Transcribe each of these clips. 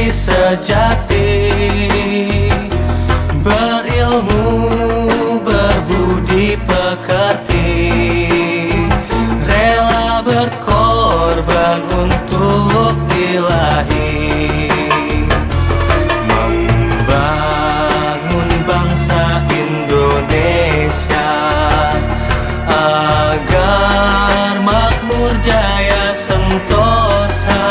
santri sejati, berilmu, berbudi pekerti, rela berkorban untuk ilahi, membangun bangsa Indonesia agar makmur jaya sentosa,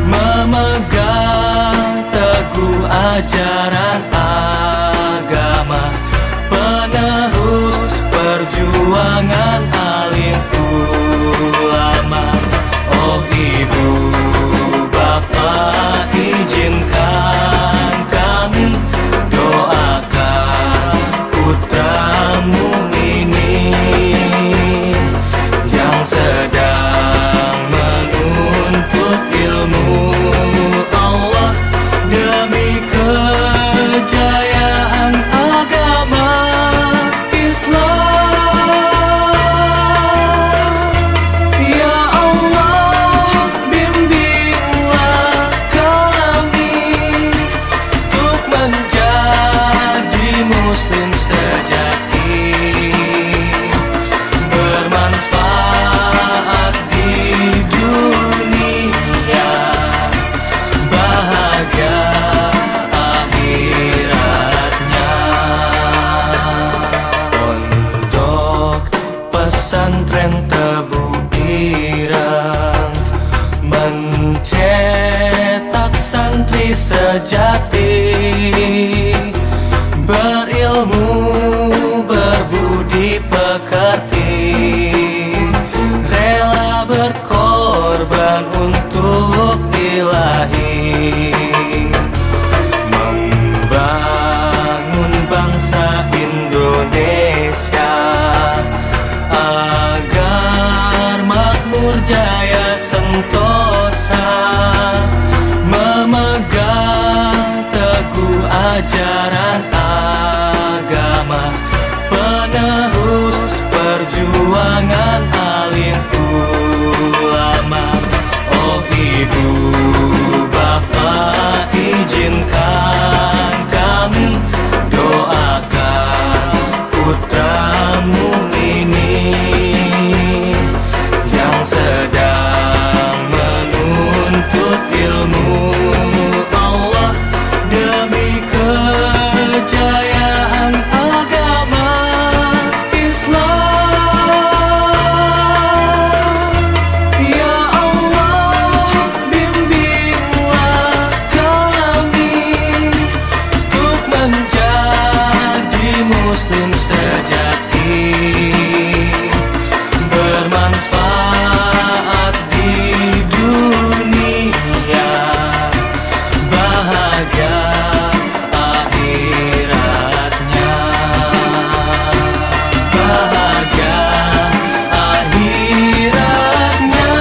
memegang teguh ajaran agama, penerus perjuangan alim ulama. Oh ibu bapak, izinkan kami doakan putramu ini yang sedang menuntut ilmu Allah demi kejayaan agama Islam. Ya Allah, bimbinglah kami untuk menjadi muslim sejati, bermanfaat di dunia, bahagia akhiratnya. Pondok pesantren Tebu Ireng mencetak santri sejati, berilmu, berbudi pekerti, rela berkorban untuk ilahi, membangun bangsa Indonesia agar makmur jaya sentosa, memegang teguh ajaran agama, penerus perjuangan alim ulama. Oh ibu bapak, izinkan kami doakan putramu ini yang sedang menuntut ilmu Allah demi kejayaan agama Islam. Ya Allah, bimbinglah kami untuk menjadi muslim sejati, bermanfaat di dunia, bahagia akhiratnya, bahagia akhiratnya.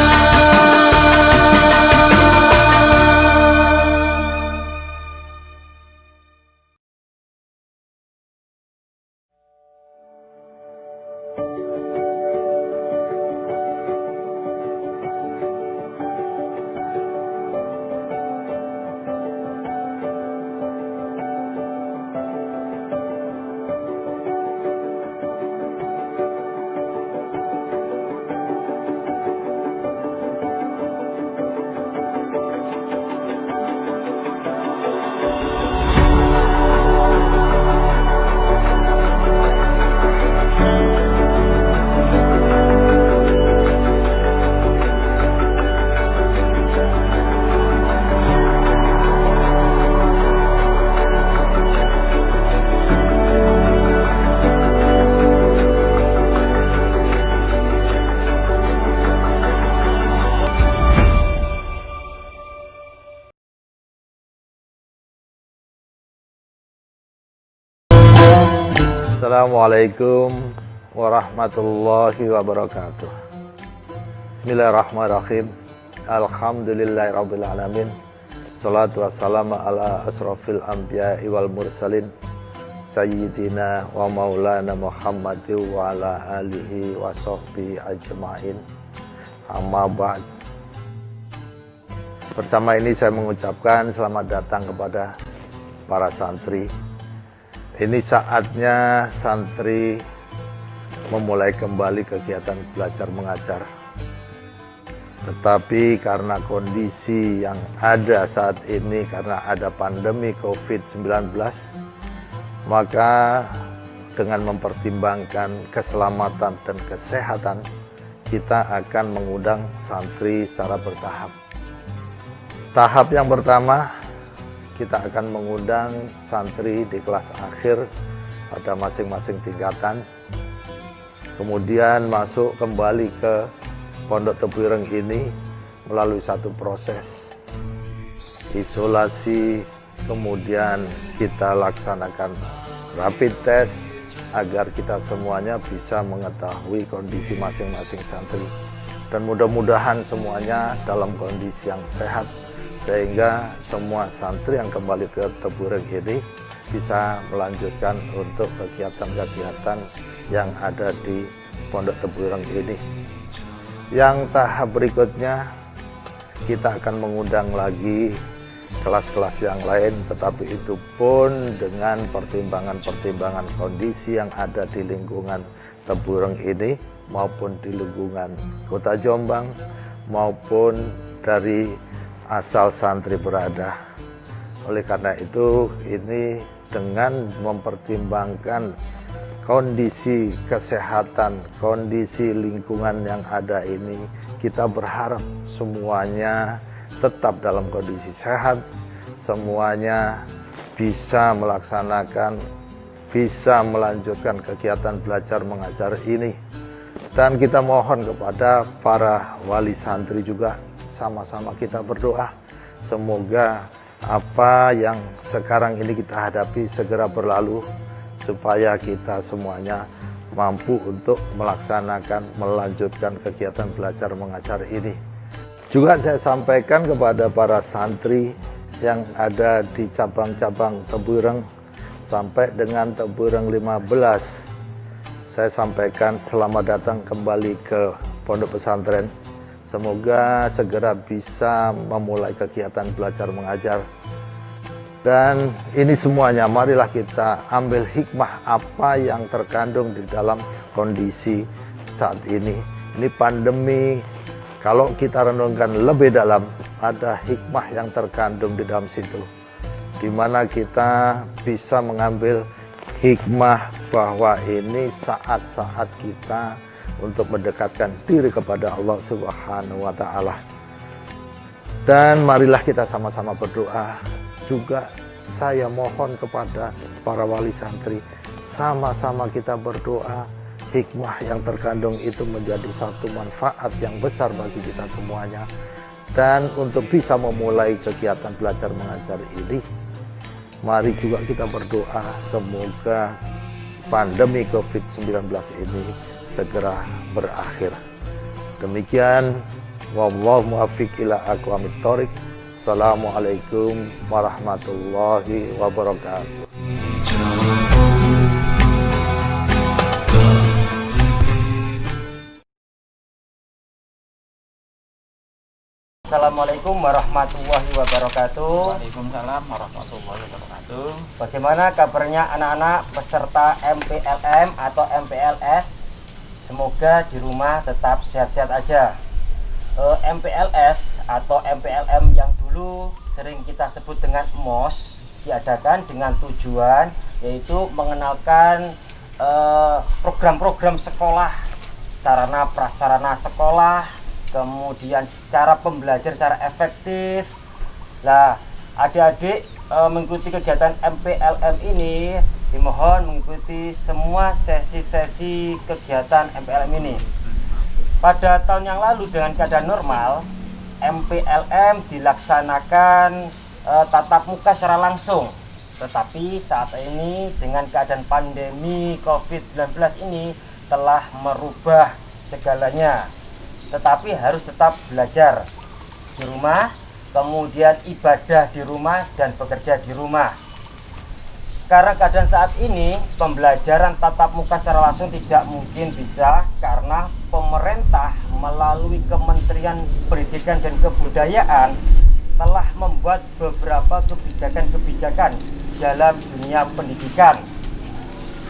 Assalamualaikum warahmatullahi wabarakatuh. Bismillahirrahmanirrahim. Alhamdulillahirabbil alamin. Salatu wassalamu ala asrofil anbiya'i wal mursalin Sayyidina wa maulana Muhammad wa ala alihi wa sahbihi ajma'in. Amma ba'd. Bersama ini saya mengucapkan selamat datang kepada para santri. Ini saatnya santri memulai kembali kegiatan belajar mengajar. Tetapi karena kondisi yang ada saat ini, karena ada pandemi COVID-19, maka dengan mempertimbangkan keselamatan dan kesehatan, kita akan mengundang santri secara bertahap. Tahap yang pertama, kita akan mengundang santri di kelas akhir pada masing-masing tingkatan. Kemudian masuk kembali ke Pondok Tebu Ireng ini melalui satu proses isolasi, kemudian kita laksanakan rapid test agar kita semuanya bisa mengetahui kondisi masing-masing santri, dan mudah-mudahan semuanya dalam kondisi yang sehat sehingga semua santri yang kembali ke Tebu Ireng ini bisa melanjutkan untuk kegiatan-kegiatan yang ada di Pondok Tebu Ireng ini. Yang tahap berikutnya kita akan mengundang lagi kelas-kelas yang lain, tetapi itu pun dengan pertimbangan-pertimbangan kondisi yang ada di lingkungan Tebu Ireng ini maupun di lingkungan Kota Jombang maupun dari asal santri berada. Oleh karena itu, ini dengan mempertimbangkan kondisi kesehatan, kondisi lingkungan yang ada ini, kita berharap semuanya tetap dalam kondisi sehat, semuanya bisa melaksanakan, bisa melanjutkan kegiatan belajar mengajar ini. Dan kita mohon kepada para wali santri juga, sama-sama kita berdoa, semoga apa yang sekarang ini kita hadapi segera berlalu, supaya kita semuanya mampu untuk melaksanakan, melanjutkan kegiatan belajar mengajar ini. Juga saya sampaikan kepada para santri yang ada di cabang-cabang Tebu Ireng sampai dengan Tebu Ireng 15. Saya sampaikan selamat datang kembali ke Pondok Pesantren. Semoga segera bisa memulai kegiatan belajar mengajar. Dan ini semuanya, marilah kita ambil hikmah apa yang terkandung di dalam kondisi saat ini. Ini pandemi, kalau kita renungkan lebih dalam, ada hikmah yang terkandung di dalam situ, di mana kita bisa mengambil hikmah bahwa ini saat-saat kita untuk mendekatkan diri kepada Allah Subhanahu wa Ta'ala. Dan marilah kita sama-sama berdoa. Juga saya mohon kepada para wali santri, sama-sama kita berdoa, hikmah yang terkandung itu menjadi satu manfaat yang besar bagi kita semuanya. Dan untuk bisa memulai kegiatan belajar mengajar ini, mari juga kita berdoa semoga pandemi COVID-19 ini segera berakhir. Demikian, wallahu muwaffiq ila aqwamit thoriq. Assalamualaikum warahmatullahi wabarakatuh. Assalamualaikum warahmatullahi wabarakatuh. Waalaikumsalam warahmatullahi wabarakatuh. Bagaimana kabarnya anak-anak peserta MPLM atau MPLS? Semoga di rumah tetap sehat-sehat aja. MPLS atau MPLM yang dulu sering kita sebut dengan MOS diadakan dengan tujuan yaitu mengenalkan program-program sekolah, sarana prasarana sekolah, kemudian cara pembelajar secara efektif. Nah, adik-adik mengikuti kegiatan MPLM ini dimohon mengikuti semua sesi-sesi kegiatan MPLM ini. Pada tahun yang lalu dengan keadaan normal, MPLM dilaksanakan tatap muka secara langsung. Tetapi saat ini dengan keadaan pandemi COVID-19 ini telah merubah segalanya. Tetapi harus tetap belajar di rumah, kemudian ibadah di rumah dan bekerja di rumah. Karena keadaan saat ini pembelajaran tatap muka secara langsung tidak mungkin bisa karena pemerintah melalui Kementerian Pendidikan dan Kebudayaan telah membuat beberapa kebijakan-kebijakan dalam dunia pendidikan.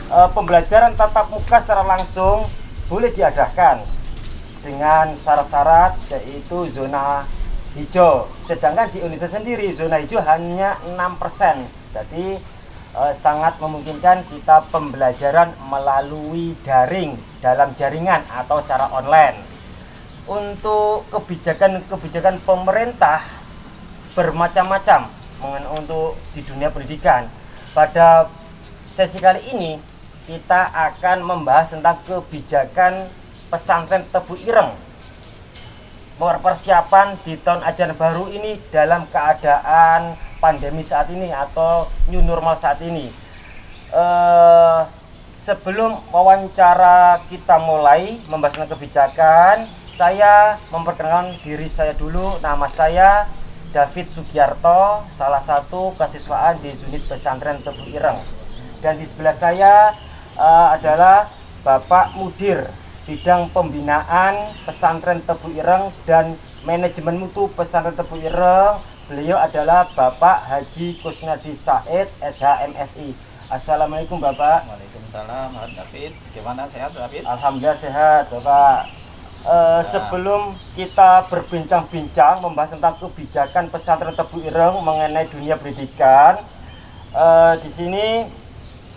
Pembelajaran tatap muka secara langsung boleh diadakan dengan syarat-syarat yaitu zona hijau. Sedangkan di Indonesia sendiri zona hijau hanya 6%. Jadi sangat memungkinkan kita pembelajaran melalui daring dalam jaringan atau secara online. Untuk kebijakan-kebijakan pemerintah bermacam-macam untuk di dunia pendidikan. Pada sesi kali ini kita akan membahas tentang kebijakan pesantren Tebu Ireng. Persiapan di tahun ajaran baru ini dalam keadaan pandemi saat ini atau new normal saat ini. Sebelum wawancara kita mulai membahas tentang kebijakan, saya memperkenalkan diri saya dulu. Nama saya David Sugiarto, salah satu kesiswaan di unit pesantren Tebu Ireng. Dan di sebelah saya adalah Bapak Mudir bidang pembinaan pesantren Tebu Ireng dan manajemen mutu pesantren Tebu Ireng. Beliau adalah Bapak Haji Kusnadi Said, SHMSI. Assalamualaikum Bapak. Waalaikumsalam, Mas David. Gimana, sehat David? Alhamdulillah sehat Bapak. Sebelum kita berbincang-bincang membahas tentang kebijakan pesantren Tebu Ireng mengenai dunia pendidikan, di sini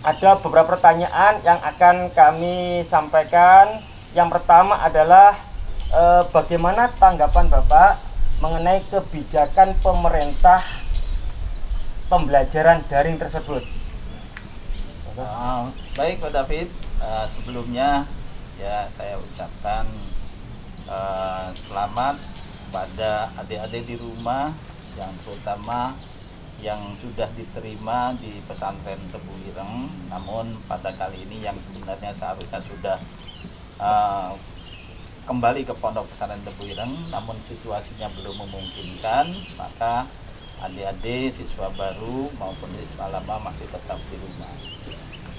ada beberapa pertanyaan yang akan kami sampaikan. Yang pertama adalah bagaimana tanggapan Bapak mengenai kebijakan pemerintah pembelajaran daring tersebut? Baik Pak David, sebelumnya ya saya ucapkan selamat pada adik-adik di rumah, yang terutama yang sudah diterima di pesantren Tebu Ireng, namun pada kali ini yang sebenarnya seharusnya sudah kembali ke pondok pesantren Tebu Ireng, namun situasinya belum memungkinkan, maka adik-adik siswa baru maupun siswa lama masih tetap di rumah.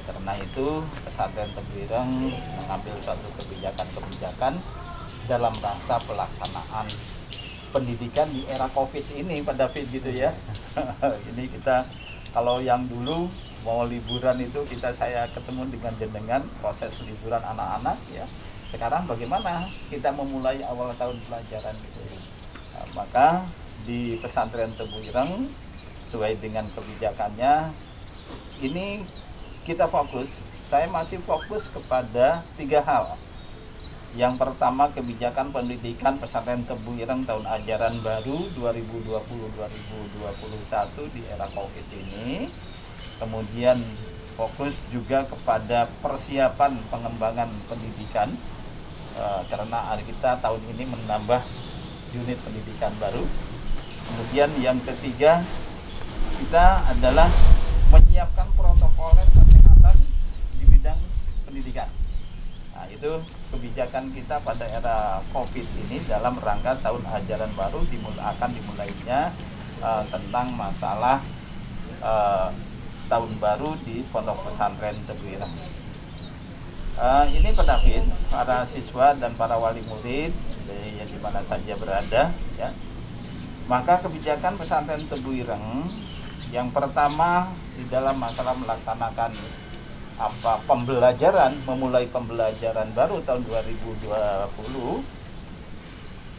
Karena itu pesantren Tebu Ireng mengambil suatu kebijakan-kebijakan dalam rangka pelaksanaan pendidikan di era COVID ini, Pak David, gitu ya. Ini kita, kalau yang dulu mau liburan itu saya ketemu dengan jenengan proses liburan anak-anak ya. Sekarang bagaimana kita memulai awal tahun pelajaran gitu. Maka di pesantren Tebu Ireng sesuai dengan kebijakannya ini kita fokus. Saya masih fokus kepada 3 hal. Yang pertama, kebijakan pendidikan pesantren Tebu Ireng tahun ajaran baru 2020-2021 di era COVID ini. Kemudian fokus juga kepada persiapan pengembangan pendidikan karena kita tahun ini menambah unit pendidikan baru. Kemudian yang ketiga, kita adalah menyiapkan protokol kesehatan di bidang pendidikan. Nah, itu kebijakan kita pada era COVID ini dalam rangka tahun ajaran baru akan dimulainya tentang masalah tahun baru di pondok pesantren Tebu Ireng. Ini Pak David, para siswa dan para wali murid yang di mana saja berada ya. Maka kebijakan pesantren Tebu Ireng yang pertama di dalam masalah melaksanakan memulai pembelajaran baru tahun 2020,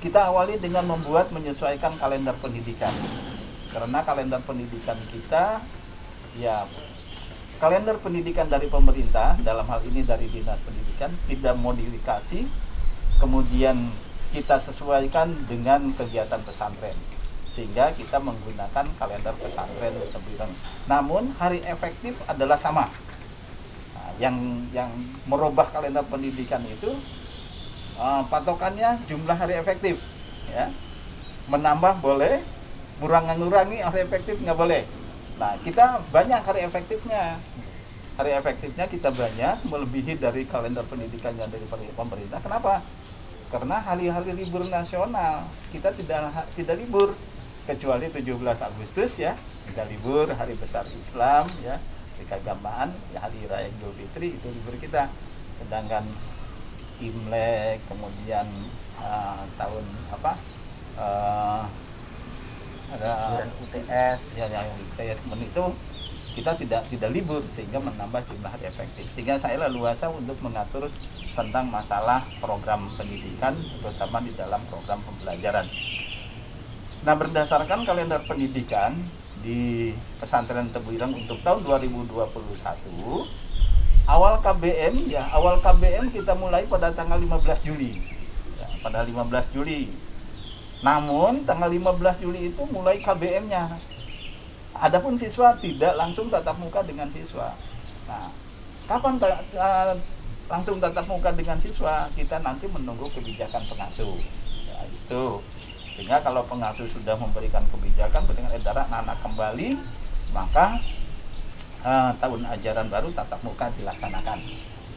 kita awali dengan menyesuaikan kalender pendidikan. Karena kalender pendidikan kita ya, kalender pendidikan dari pemerintah, dalam hal ini dari Dinas Pendidikan, tidak modifikasi, kemudian kita sesuaikan dengan kegiatan pesantren, sehingga kita menggunakan kalender pesantren Tebu Ireng. Namun hari efektif adalah sama. Yang merubah kalender pendidikan itu patokannya jumlah hari efektif ya. Menambah boleh, ngurangi hari efektif nggak boleh. Nah, kita banyak hari efektifnya kita banyak, melebihi dari kalender pendidikan yang dari pemerintah. Kenapa? Karena hari-hari libur nasional kita tidak libur, kecuali 17 Agustus ya, kita libur hari besar Islam ya, keagamaan ya, hari raya Idul Fitri itu libur kita. Sedangkan Imlek, kemudian tahun ada UTS. Ya, yang UTS itu kita tidak libur sehingga menambah jumlah hari efektif. Sehingga saya leluasa untuk mengatur tentang masalah program pendidikan, terutama di dalam program pembelajaran. Nah, berdasarkan kalender pendidikan di Pesantren Tebu Ireng untuk tahun 2021, awal KBM kita mulai pada tanggal 15 Juli. Ya, pada 15 Juli. Namun tanggal 15 Juli itu mulai KBM-nya. Adapun siswa tidak langsung tatap muka dengan siswa. Nah, kapan langsung tatap muka dengan siswa? Kita nanti menunggu kebijakan pengasuh. Ya, itu. Sehingga kalau pengasuh sudah memberikan kebijakan dengan edaran anak kembali, maka tahun ajaran baru tatap muka dilaksanakan.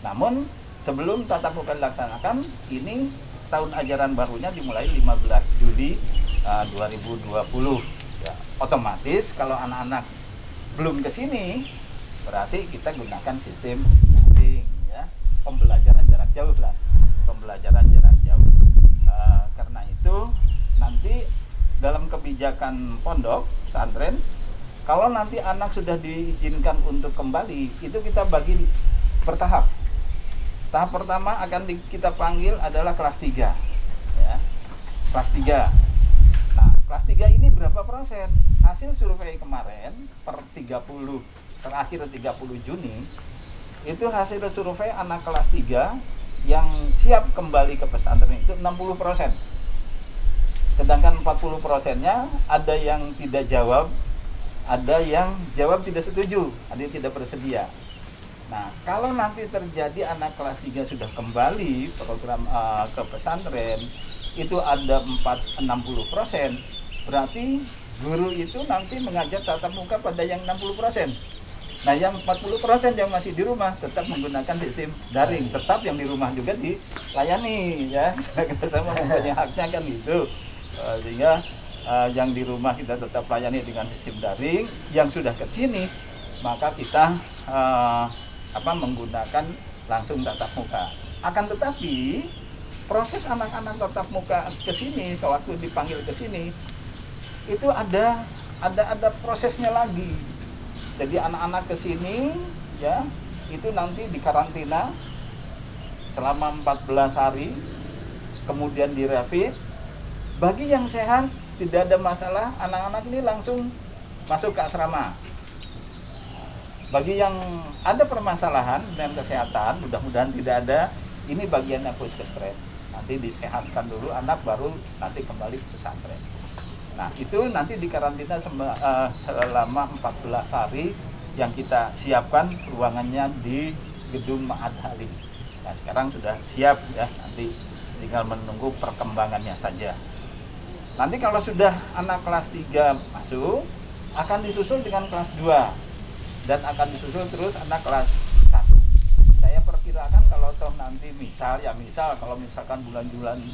Namun sebelum tatap muka dilaksanakan, ini tahun ajaran barunya dimulai 15 Juli 2020. Ya, otomatis kalau anak-anak belum ke sini, berarti kita gunakan sistem daring, ya, pembelajaran jarak jauh lah, pembelajaran jarak jauh. Karena itu nanti dalam kebijakan pondok pesantren, kalau nanti anak sudah diizinkan untuk kembali, itu kita bagi bertahap. Tahap pertama akan kita panggil adalah kelas 3, ya, kelas 3. Nah, kelas 3 ini berapa persen? Hasil survei kemarin terakhir 30 Juni, itu hasil survei anak kelas 3 yang siap kembali ke pesantren itu 60%. Sedangkan 40%-nya ada yang tidak jawab, ada yang jawab tidak setuju, ada yang tidak bersedia. Nah, kalau nanti terjadi anak kelas 3 sudah kembali program ke pesantren, itu ada 60%, berarti guru itu nanti mengajar tatap muka pada yang 60%. Nah, yang 40% yang masih di rumah tetap menggunakan sistem daring, tetap yang di rumah juga dilayani, ya. Sama mempunyai haknya kan gitu. Sehingga yang di rumah kita tetap layani dengan sistem daring, yang sudah ke sini maka kita menggunakan langsung tatap muka. Akan tetapi proses anak-anak tatap muka ke sini, waktu dipanggil ke sini, itu ada prosesnya lagi. Jadi anak-anak ke sini, ya, itu nanti dikarantina selama 14 hari, kemudian dirapid. Bagi yang sehat tidak ada masalah, anak-anak ini langsung masuk ke asrama. Bagi yang ada permasalahan dengan kesehatan, mudah-mudahan tidak ada, ini bagiannya puskesmas. Nanti disehatkan dulu anak, baru nanti kembali ke pesantren. Nah, itu nanti dikarantina selama 14 hari yang kita siapkan ruangannya di gedung Ma'had Halim. Nah, sekarang sudah siap, ya, nanti tinggal menunggu perkembangannya saja. Nanti kalau sudah anak kelas 3 masuk, akan disusul dengan kelas 2. Dan akan disusul terus anak kelas 1. Saya perkirakan kalau toh nanti misal kalau misalkan bulan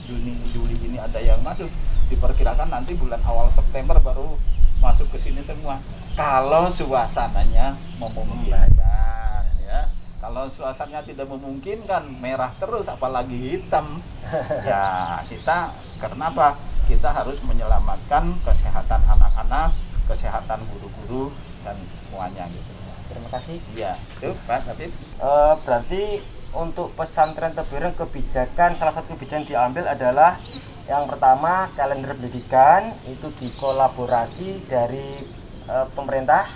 Juni, Juli ini ada yang masuk, diperkirakan nanti bulan awal September baru masuk ke sini semua. Kalau suasananya memungkinkan, ya. Kalau suasananya tidak memungkinkan, merah terus apalagi hitam. Ya, kita karena apa? Kita harus menyelamatkan kesehatan anak-anak, kesehatan guru-guru dan semuanya gitu. Terima kasih. Iya, itu Pak David. Berarti untuk pesantren Tebu Ireng salah satu kebijakan diambil adalah yang pertama kalender pendidikan itu dikolaborasi dari pemerintah,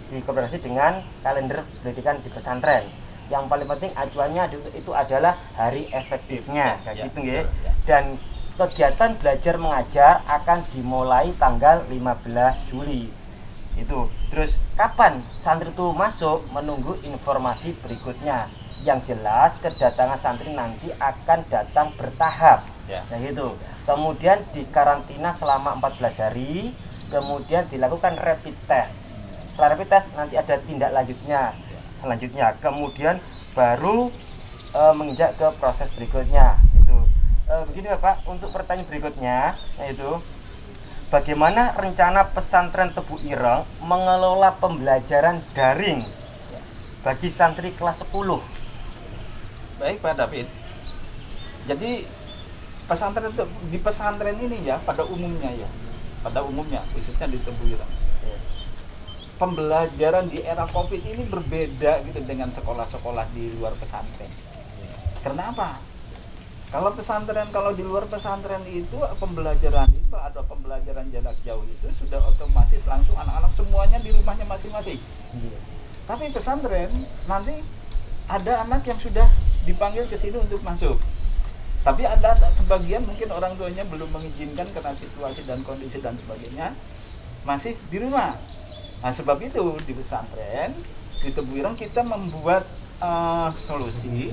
dikolaborasi dengan kalender pendidikan di pesantren. Yang paling penting acuannya itu adalah hari efektifnya, kayak gitu nggih. Dan kegiatan belajar mengajar akan dimulai tanggal 15 Juli. Itu. Terus kapan santri itu masuk, menunggu informasi berikutnya. Yang jelas kedatangan santri nanti akan datang bertahap. Nah gitu. Kemudian dikarantina selama 14 hari, kemudian dilakukan rapid test. Setelah rapid test nanti ada tindak lanjutnya. Selanjutnya kemudian baru menginjak ke proses berikutnya. Itu. Begini Bapak, untuk pertanyaan berikutnya yaitu bagaimana rencana pesantren Tebu Ireng mengelola pembelajaran daring bagi santri kelas 10? Baik Pak David. Jadi di pesantren ini ya pada umumnya ya, pada umumnya, khususnya di Tembuirang. Pembelajaran di era COVID ini berbeda gitu dengan sekolah-sekolah di luar pesantren. Kenapa? Kalau di luar pesantren itu pembelajaran itu ada pembelajaran jarak jauh itu sudah otomatis langsung anak-anak semuanya di rumahnya masing-masing. Tapi pesantren nanti ada anak yang sudah dipanggil ke sini untuk masuk. Tapi ada sebagian mungkin orang tuanya belum mengizinkan karena situasi dan kondisi dan sebagainya, masih di rumah. Nah, sebab itu di pesantren di Tembuirang kita membuat solusi,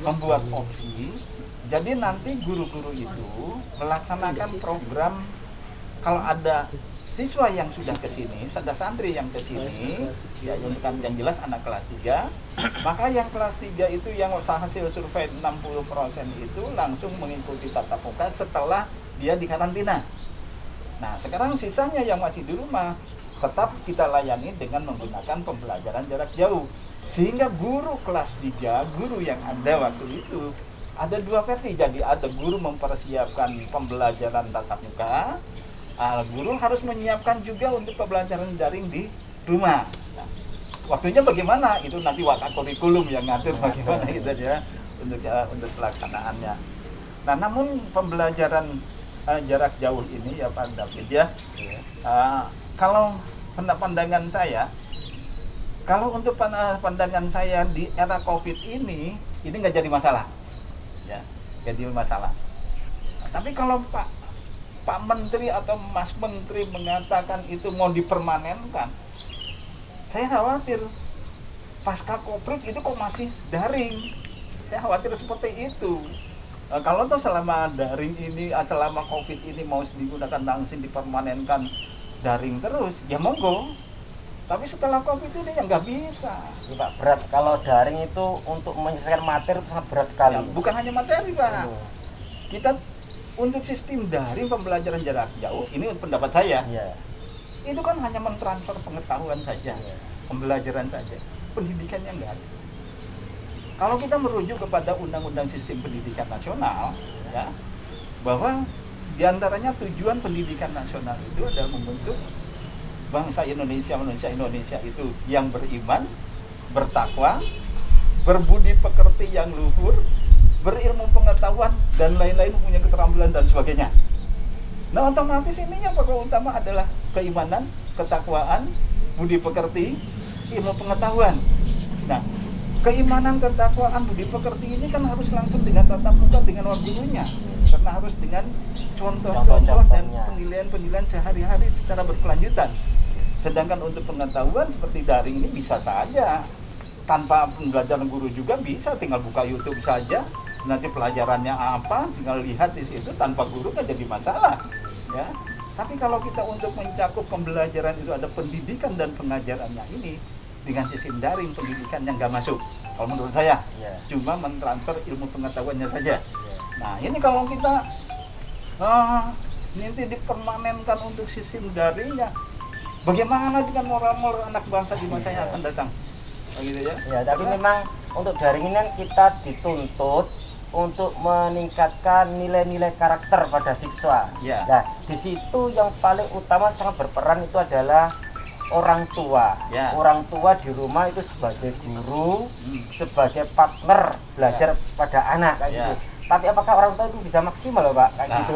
membuat opsi. Jadi nanti guru-guru itu melaksanakan program, kalau ada siswa yang sudah ke sini, ada santri yang ke sini, ya yang jelas anak kelas 3, maka yang kelas 3 itu yang hasil survei 60% itu langsung mengikuti tatap muka setelah dia dikarantina. Nah, sekarang sisanya yang masih di rumah tetap kita layani dengan menggunakan pembelajaran jarak jauh. Sehingga guru kelas 3, guru yang ada waktu itu ada dua versi. Jadi ada guru mempersiapkan pembelajaran tatap muka, guru harus menyiapkan juga untuk pembelajaran daring di rumah. Nah, waktunya bagaimana? Itu nanti wakakurikulum yang ngatur bagaimana itu ya untuk pelaksanaannya. Nah, namun pembelajaran jarak jauh ini ya Pak David ya, kalau pandangan saya, kalau untuk pandangan saya di era COVID ini nggak jadi masalah. Ya, jadi masalah. Nah, tapi kalau Pak Menteri atau Mas Menteri mengatakan itu mau dipermanenkan, saya khawatir pasca COVID itu kok masih daring. Saya khawatir seperti itu. Kalau tuh selama daring ini, selama COVID ini mau digunakan langsung dipermanenkan daring terus, ya monggo. Tapi setelah COVID ini ya nggak bisa. Ya, Pak, berat. Kalau daring itu untuk menyelesaikan materi itu sangat berat sekali. Ya, bukan hanya materi, Pak. Kita untuk sistem daring pembelajaran jarak jauh, ini pendapat saya. Ya. Itu kan hanya mentransfer pengetahuan saja, pembelajaran saja. Pendidikannya nggak ada. Kalau kita merujuk kepada Undang-Undang Sistem Pendidikan Nasional, ya, bahwa diantaranya tujuan pendidikan nasional itu adalah membentuk bangsa Indonesia itu yang beriman, bertakwa, berbudi pekerti yang luhur, berilmu pengetahuan dan lain-lain, punya keterampilan dan sebagainya. Nah, otomatis ini yang pokok utama adalah keimanan, ketakwaan, budi pekerti, ilmu pengetahuan. Nah, keimanan, ketakwaan, budi pekerti ini kan harus langsung dengan tatap muka dengan gurunya, karena harus dengan contoh-contoh dan penilaian-penilaian sehari-hari secara berkelanjutan. Sedangkan untuk pengetahuan seperti daring ini bisa saja tanpa pembelajaran guru juga bisa, tinggal buka YouTube saja, nanti pelajarannya apa tinggal lihat di situ tanpa guru nggak jadi masalah, ya. Tapi kalau kita untuk mencakup pembelajaran itu ada pendidikan dan pengajarannya ini dengan sistem daring, pendidikan yang nggak masuk kalau menurut saya, cuma mentransfer ilmu pengetahuannya saja. Nah, ini kalau kita nanti dipermanenkan untuk sistem daringnya, bagaimana dengan moral-moral anak bangsa di masa yang akan datang? Begitu ya? Ya, tapi memang untuk daring ini kan kita dituntut untuk meningkatkan nilai-nilai karakter pada siswa. Ya. Nah, di situ yang paling utama sangat berperan itu adalah orang tua. Ya. Orang tua di rumah itu sebagai guru, sebagai partner belajar pada anak kayak gitu. Tapi apakah orang tua itu bisa maksimal loh Pak? Kayak gitu.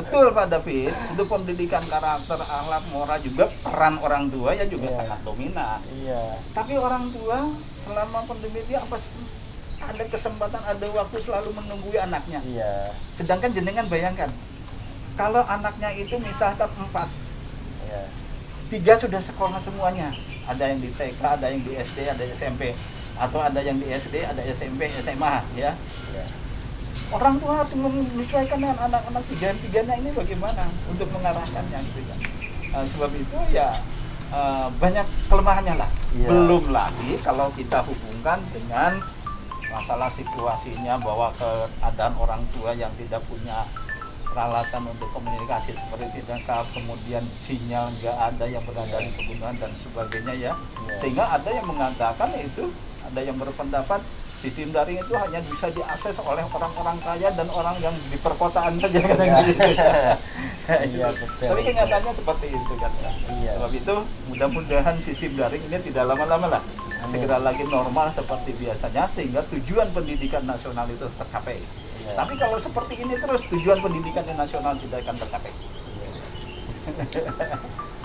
Betul Pak David, untuk pendidikan karakter, akhlak, moral juga peran orang tua ya juga sangat dominan. Iya. Tapi orang tua selama pandemi dia apa ada kesempatan, ada waktu selalu menunggui anaknya. Iya. Sedangkan jenengan bayangkan, kalau anaknya itu misalkan 4, 3 sudah sekolah semuanya. Ada yang di TK, ada yang di SD, ada SMP, atau ada yang di SD, ada SMP, SMA, ya. Orang tua harus menyesuaikan dengan anak-anak tiga-tiganya ini bagaimana untuk mengarahkannya gitu ya. Sebab itu ya banyak kelemahannya lah. Belum lagi kalau kita hubungkan dengan masalah situasinya bahwa keadaan orang tua yang tidak punya peralatan untuk komunikasi seperti tidak, kemudian sinyal nggak ada yang berada di pegunungan dan sebagainya ya. Sehingga ada yang mengatakan itu, ada yang berpendapat sistem daring itu hanya bisa diakses oleh orang-orang kaya dan orang yang di perkotaan saja katanya gitu. Iya, betul. Tapi kenyataannya seperti itu kan. Iya. Sebab itu mudah-mudahan sistem daring ini tidak lama-lama lah. Amin. Segera lagi normal seperti biasanya sehingga tujuan pendidikan nasional itu tercapai. Iya. Tapi kalau seperti ini terus tujuan pendidikan nasional tidak akan tercapai.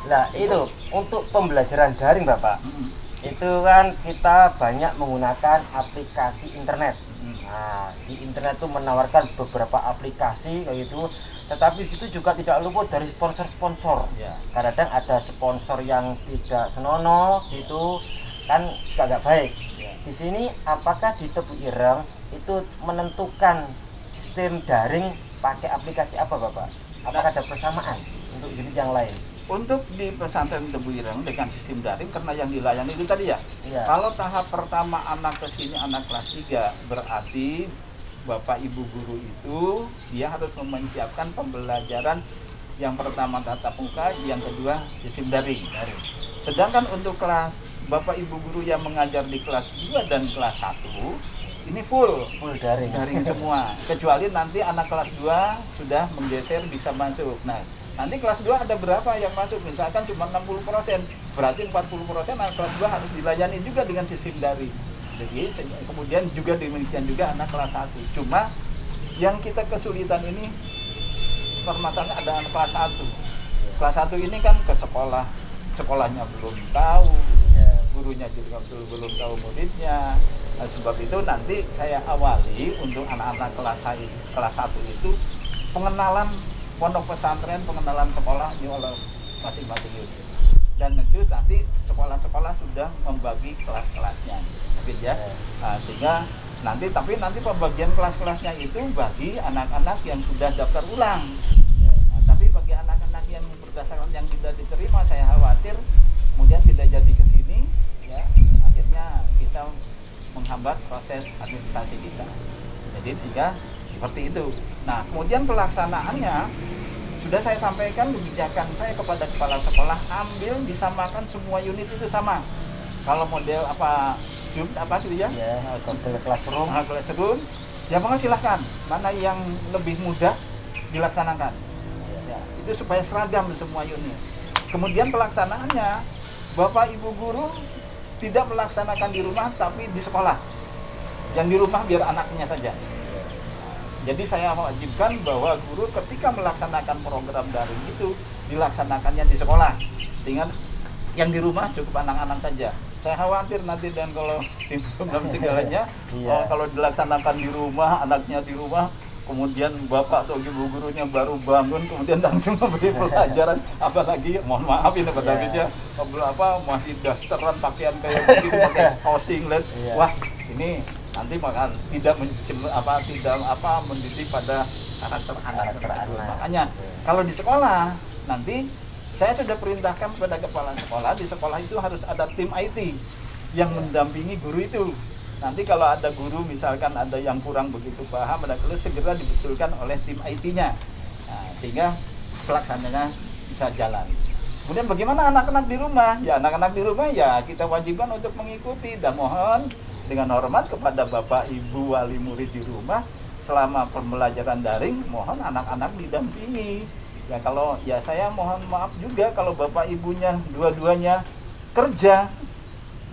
Nah, itu untuk pembelajaran daring, Bapak. Hmm. Itu kan kita banyak menggunakan aplikasi internet. Nah, di internet itu menawarkan beberapa aplikasi kayak gitu, tetapi di situ juga tidak luput dari sponsor-sponsor. Ya. Kadang-kadang ada sponsor yang tidak senonoh gitu, kan juga nggak baik. Ya. Di sini apakah di Tebu Ireng itu menentukan sistem daring pakai aplikasi apa, Bapak? Apakah ada persamaan untuk unit yang lain? Untuk di pesantren Tebu Ireng dengan sistem daring karena yang dilayani itu tadi ya. Iya. Kalau tahap pertama anak ke sini anak kelas 3 berarti Bapak Ibu guru itu dia harus mempersiapkan pembelajaran yang pertama tatap muka, yang kedua sistem daring. Sedangkan untuk kelas Bapak Ibu guru yang mengajar di kelas 2 dan kelas 1 ini full Daring. semua. Kecuali nanti anak kelas 2 sudah menggeser bisa masuk. Nah, nanti kelas 2 ada berapa yang masuk? Misalkan cuma 60%, berarti 40% anak kelas 2 harus dilayani juga dengan sistem daring. Jadi kemudian juga demikian juga anak kelas 1. Cuma yang kita kesulitan ini permasalahannya ada anak kelas 1. Kelas 1 ini kan ke sekolah, sekolahnya belum tahu, gurunya juga belum tahu muridnya. Nah, sebab itu nanti saya awali untuk anak-anak kelas 1 itu pengenalan pondok pesantren, pengenalan sekolah ini oleh masing-masing unit. Dan nanti sekolah-sekolah sudah membagi kelas-kelasnya, gitu ya. Nah, sehingga nanti pembagian kelas-kelasnya itu bagi anak-anak yang sudah daftar ulang. Nah, tapi bagi anak-anak yang berdasarkan yang tidak diterima, saya khawatir kemudian tidak jadi ke sini, ya. Akhirnya kita menghambat proses administrasi kita. Jadi sehingga seperti itu. Nah, kemudian pelaksanaannya sudah saya sampaikan kebijakan saya kepada kepala sekolah, ambil disamakan semua unit itu sama. Kalau model apa gitu ya? Model classroom. Classroom. Ya monggo silahkan. Mana yang lebih mudah dilaksanakan. Ya, itu supaya seragam semua unit. Kemudian pelaksanaannya Bapak Ibu guru tidak melaksanakan di rumah tapi di sekolah. Yang di rumah biar anaknya saja. Jadi saya mewajibkan bahwa guru ketika melaksanakan program daring itu dilaksanakannya di sekolah, sehingga yang di rumah cukup anak-anak saja. Saya khawatir nanti dan kalau dan segalanya, kalau dilaksanakan di rumah, anaknya di rumah, kemudian bapak atau ibu gurunya baru bangun, kemudian langsung memberi pelajaran, apalagi mohon maaf ini Pak David ya, masih dasteran pakaian kayak begini, pakai kaos singlet, wah ini nanti makan tidak mendidik pada karakter anak. Makanya kalau di sekolah nanti saya sudah perintahkan kepada kepala sekolah, di sekolah itu harus ada tim IT yang mendampingi guru itu. Nanti kalau ada guru misalkan ada yang kurang begitu paham, segera dibetulkan oleh tim IT-nya. Nah, sehingga pelaksanaannya bisa jalan. Kemudian bagaimana anak-anak di rumah? Ya anak-anak di rumah ya kita wajibkan untuk mengikuti dan mohon dengan hormat kepada Bapak Ibu wali murid di rumah selama pembelajaran daring mohon anak-anak didampingi. Ya kalau ya saya mohon maaf juga kalau Bapak Ibunya dua-duanya kerja.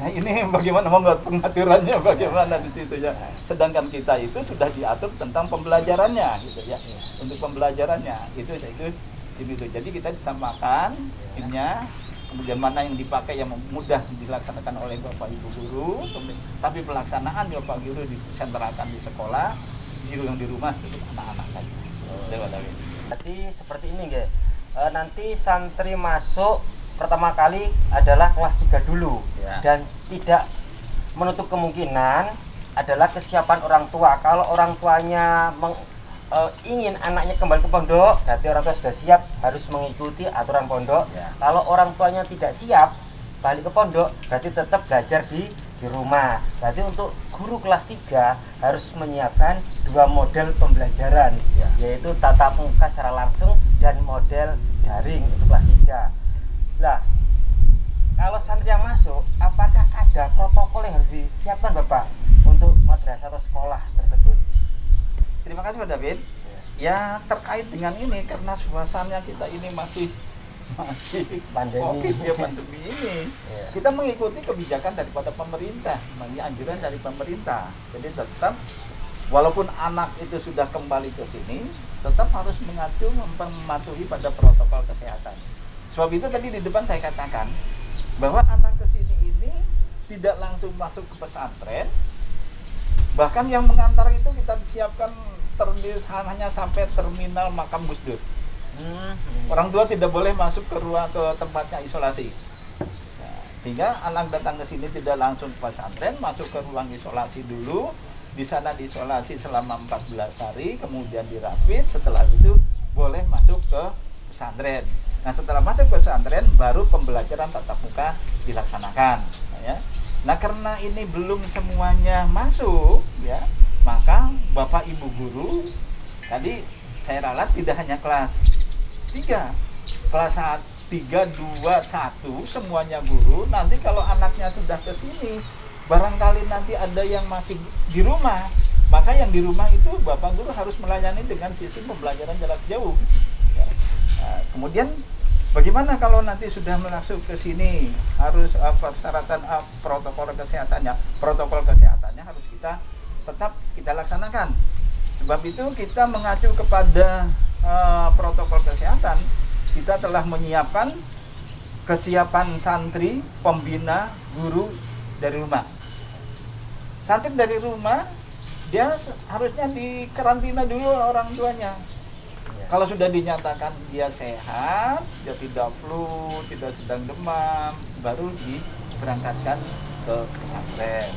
Nah ini bagaimana membuat pengaturannya bagaimana di situ ya. Sedangkan kita itu sudah diatur tentang pembelajarannya gitu ya. Untuk pembelajarannya itu. Jadi kita disamakan timnya. Kemudian mana yang dipakai yang mudah dilaksanakan oleh Bapak Ibu guru, tapi pelaksanaan Bapak guru disentralkan di sekolah, guru yang di rumah itu anak-anak saja. Jadi seperti ini ya. Nanti santri masuk pertama kali adalah kelas 3 dulu ya. Dan tidak menutup kemungkinan adalah kesiapan orang tua. Kalau orang tuanya ingin anaknya kembali ke pondok, berarti orang tua sudah siap harus mengikuti aturan pondok. Kalau orang tuanya tidak siap balik ke pondok, berarti tetap belajar di rumah. Berarti untuk guru kelas 3 harus menyiapkan 2 model pembelajaran, yaitu tatap muka secara langsung dan model daring untuk kelas 3. Nah, kalau santri yang masuk, apakah ada protokol yang harus disiapkan Bapak untuk madrasah atau sekolah tersebut? Terima kasih Pak David. ya terkait dengan ini karena suasana kita ini masih Pandemi. COVID ya, pandemi ini. Iya. Kita mengikuti kebijakan daripada pemerintah, anjuran dari pemerintah. Jadi tetap walaupun anak itu sudah kembali ke sini, tetap harus mengacu mematuhi pada protokol kesehatan. Sebab itu tadi di depan saya katakan bahwa anak ke sini ini tidak langsung masuk ke pesantren. Bahkan yang mengantar itu kita disiapkan hanya sampai terminal makam Gus Dur. Orang tua tidak boleh masuk ke tempatnya isolasi. Nah, sehingga anak datang ke sini tidak langsung ke pesantren, masuk ke ruang isolasi dulu. Di sana diisolasi selama 14 hari, kemudian dirapit. Setelah itu boleh masuk ke pesantren. Nah, setelah masuk ke pesantren baru pembelajaran tatap muka dilaksanakan. Nah, karena ini belum semuanya masuk, ya, maka Bapak Ibu guru tadi saya ralat tidak hanya kelas 3, kelas 3, 2, 1 semuanya guru. Nanti kalau anaknya sudah ke sini, barangkali nanti ada yang masih di rumah, maka yang di rumah itu Bapak guru harus melayani dengan sistem pembelajaran jarak jauh. Ya. Nah, kemudian bagaimana kalau nanti sudah masuk ke sini, harus persyaratan protokol kesehatannya harus tetap kita laksanakan. Sebab itu kita mengacu kepada protokol kesehatan. Kita telah menyiapkan kesiapan santri, pembina, guru dari rumah. Santri dari rumah dia harusnya dikarantina dulu orang tuanya. Kalau sudah dinyatakan dia sehat, dia tidak flu, tidak sedang demam, baru diberangkatkan ke pesantren.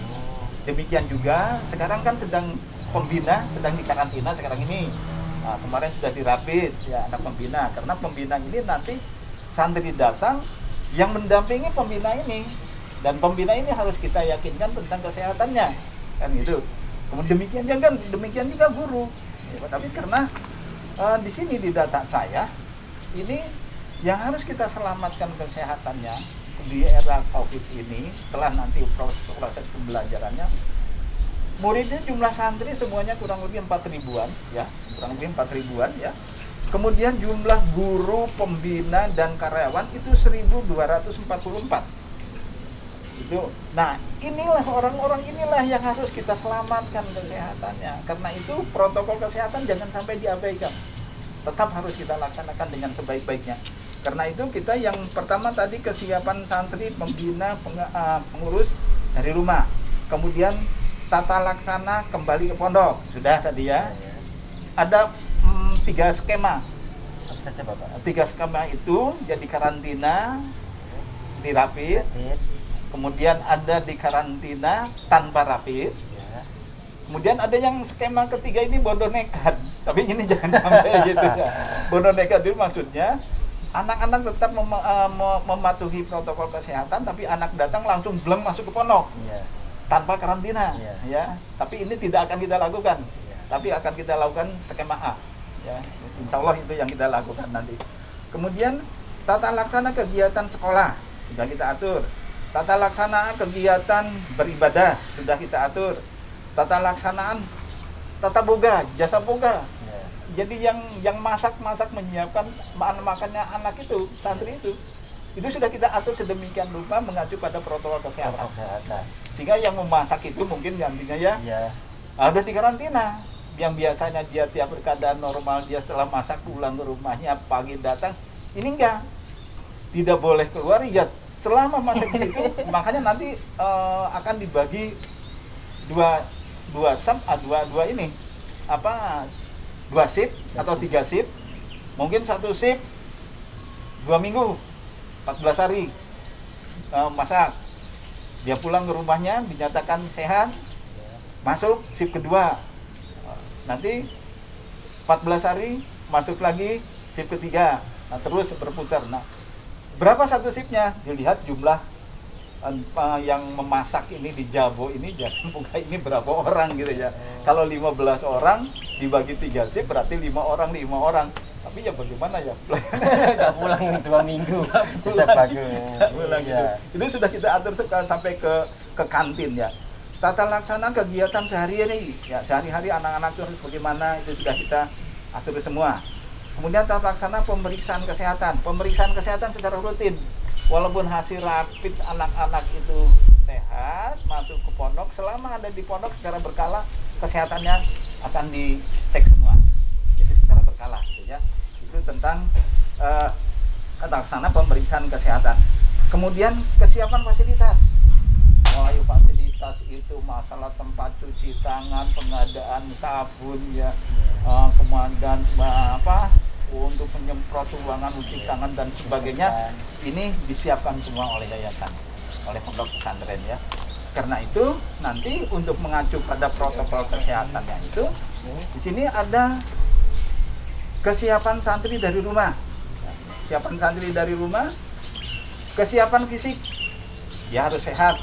Demikian juga sekarang kan sedang pembina, sedang dikarantina sekarang ini. Nah, kemarin sudah dirapit ya anak pembina, karena pembina ini nanti santri datang yang mendampingi pembina ini, dan pembina ini harus kita yakinkan tentang kesehatannya, kan itu. Kemudian demikian juga guru. Ya, tapi karena di sini di data saya ini yang harus kita selamatkan kesehatannya di era COVID ini, setelah nanti proses pembelajarannya, muridnya jumlah santri semuanya kurang lebih 4.000-an ya, kurang lebih 4.000-an ya. Kemudian jumlah guru, pembina dan karyawan itu 1.244. Itu. Nah, inilah orang-orang inilah yang harus kita selamatkan kesehatannya. Karena itu protokol kesehatan jangan sampai diabaikan. Tetap harus kita laksanakan dengan sebaik-baiknya. Karena itu kita yang pertama tadi kesiapan santri, pembina, pengurus dari rumah. Kemudian tata laksana kembali ke pondok. Sudah tadi ya. Ada 3 skema. Apa saja Bapak? 3 skema itu jadi karantina, dirapit. Kemudian ada di karantina tanpa rapid. Ya. Kemudian ada yang skema ketiga ini bodoh nekat. Tapi ini jangan sampai gitu ya. Bodoh nekat itu maksudnya anak-anak tetap mematuhi protokol kesehatan, tapi anak datang langsung bleng masuk ke pondok. Ya. Tanpa karantina. Ya. Tapi ini tidak akan kita lakukan. Ya. Tapi akan kita lakukan skema A. Ya. Insya Allah itu yang kita lakukan nanti. Kemudian tata laksana kegiatan sekolah sudah kita atur. Tata laksanaan kegiatan beribadah sudah kita atur. Tata laksanaan tata boga, jasa boga. Ya. Jadi yang masak menyiapkan makannya anak itu, santri itu sudah kita atur sedemikian rupa mengacu pada protokol kesehatan. Sehingga yang memasak itu mungkin gantinya ya. Harus dikarantina. Yang biasanya dia tiap keadaan normal dia setelah masak pulang ke rumahnya pagi datang, ini enggak. Tidak boleh keluar ya. Selama masa itu, makanya nanti akan dibagi dua shift atau 3 shift. Mungkin 1 shift 2 minggu, 14 hari masak. Dia pulang ke rumahnya dinyatakan sehat, masuk shift kedua. Nanti 14 hari masuk lagi shift ketiga. Nah, terus berputar. Nah, berapa satu shiftnya? Dilihat jumlah yang memasak ini di Jabo ini, jangan buka ini berapa orang gitu ya. Kalau 15 orang dibagi 3 shift berarti 5 orang. Tapi ya bagaimana ya? Nggak pulang 2 minggu. Bisa pulang gitu. Itu sudah kita atur sampai ke kantin ya. Tata laksana kegiatan sehari-hari ya, sehari-hari anak-anak itu harus bagaimana, itu sudah kita atur semua. Kemudian tata laksana pemeriksaan kesehatan. Pemeriksaan kesehatan secara rutin. Walaupun hasil rapid anak-anak itu sehat, masuk ke pondok, selama ada di pondok secara berkala kesehatannya akan dicek semua. Jadi secara berkala, gitu ya. Itu tentang tata laksana pemeriksaan kesehatan. Kemudian kesiapan fasilitas. Mulai fasilitas itu masalah tempat cuci tangan, pengadaan sabun ya, kemudian untuk penyemprot ruangan cuci tangan dan sebagainya, ini disiapkan semua oleh yayasan, oleh pondok pesantren ya. Karena itu nanti untuk mengacu pada protokol kesehatannya itu, di sini ada kesiapan santri dari rumah. Kesiapan santri dari rumah, kesiapan fisik, dia harus sehat.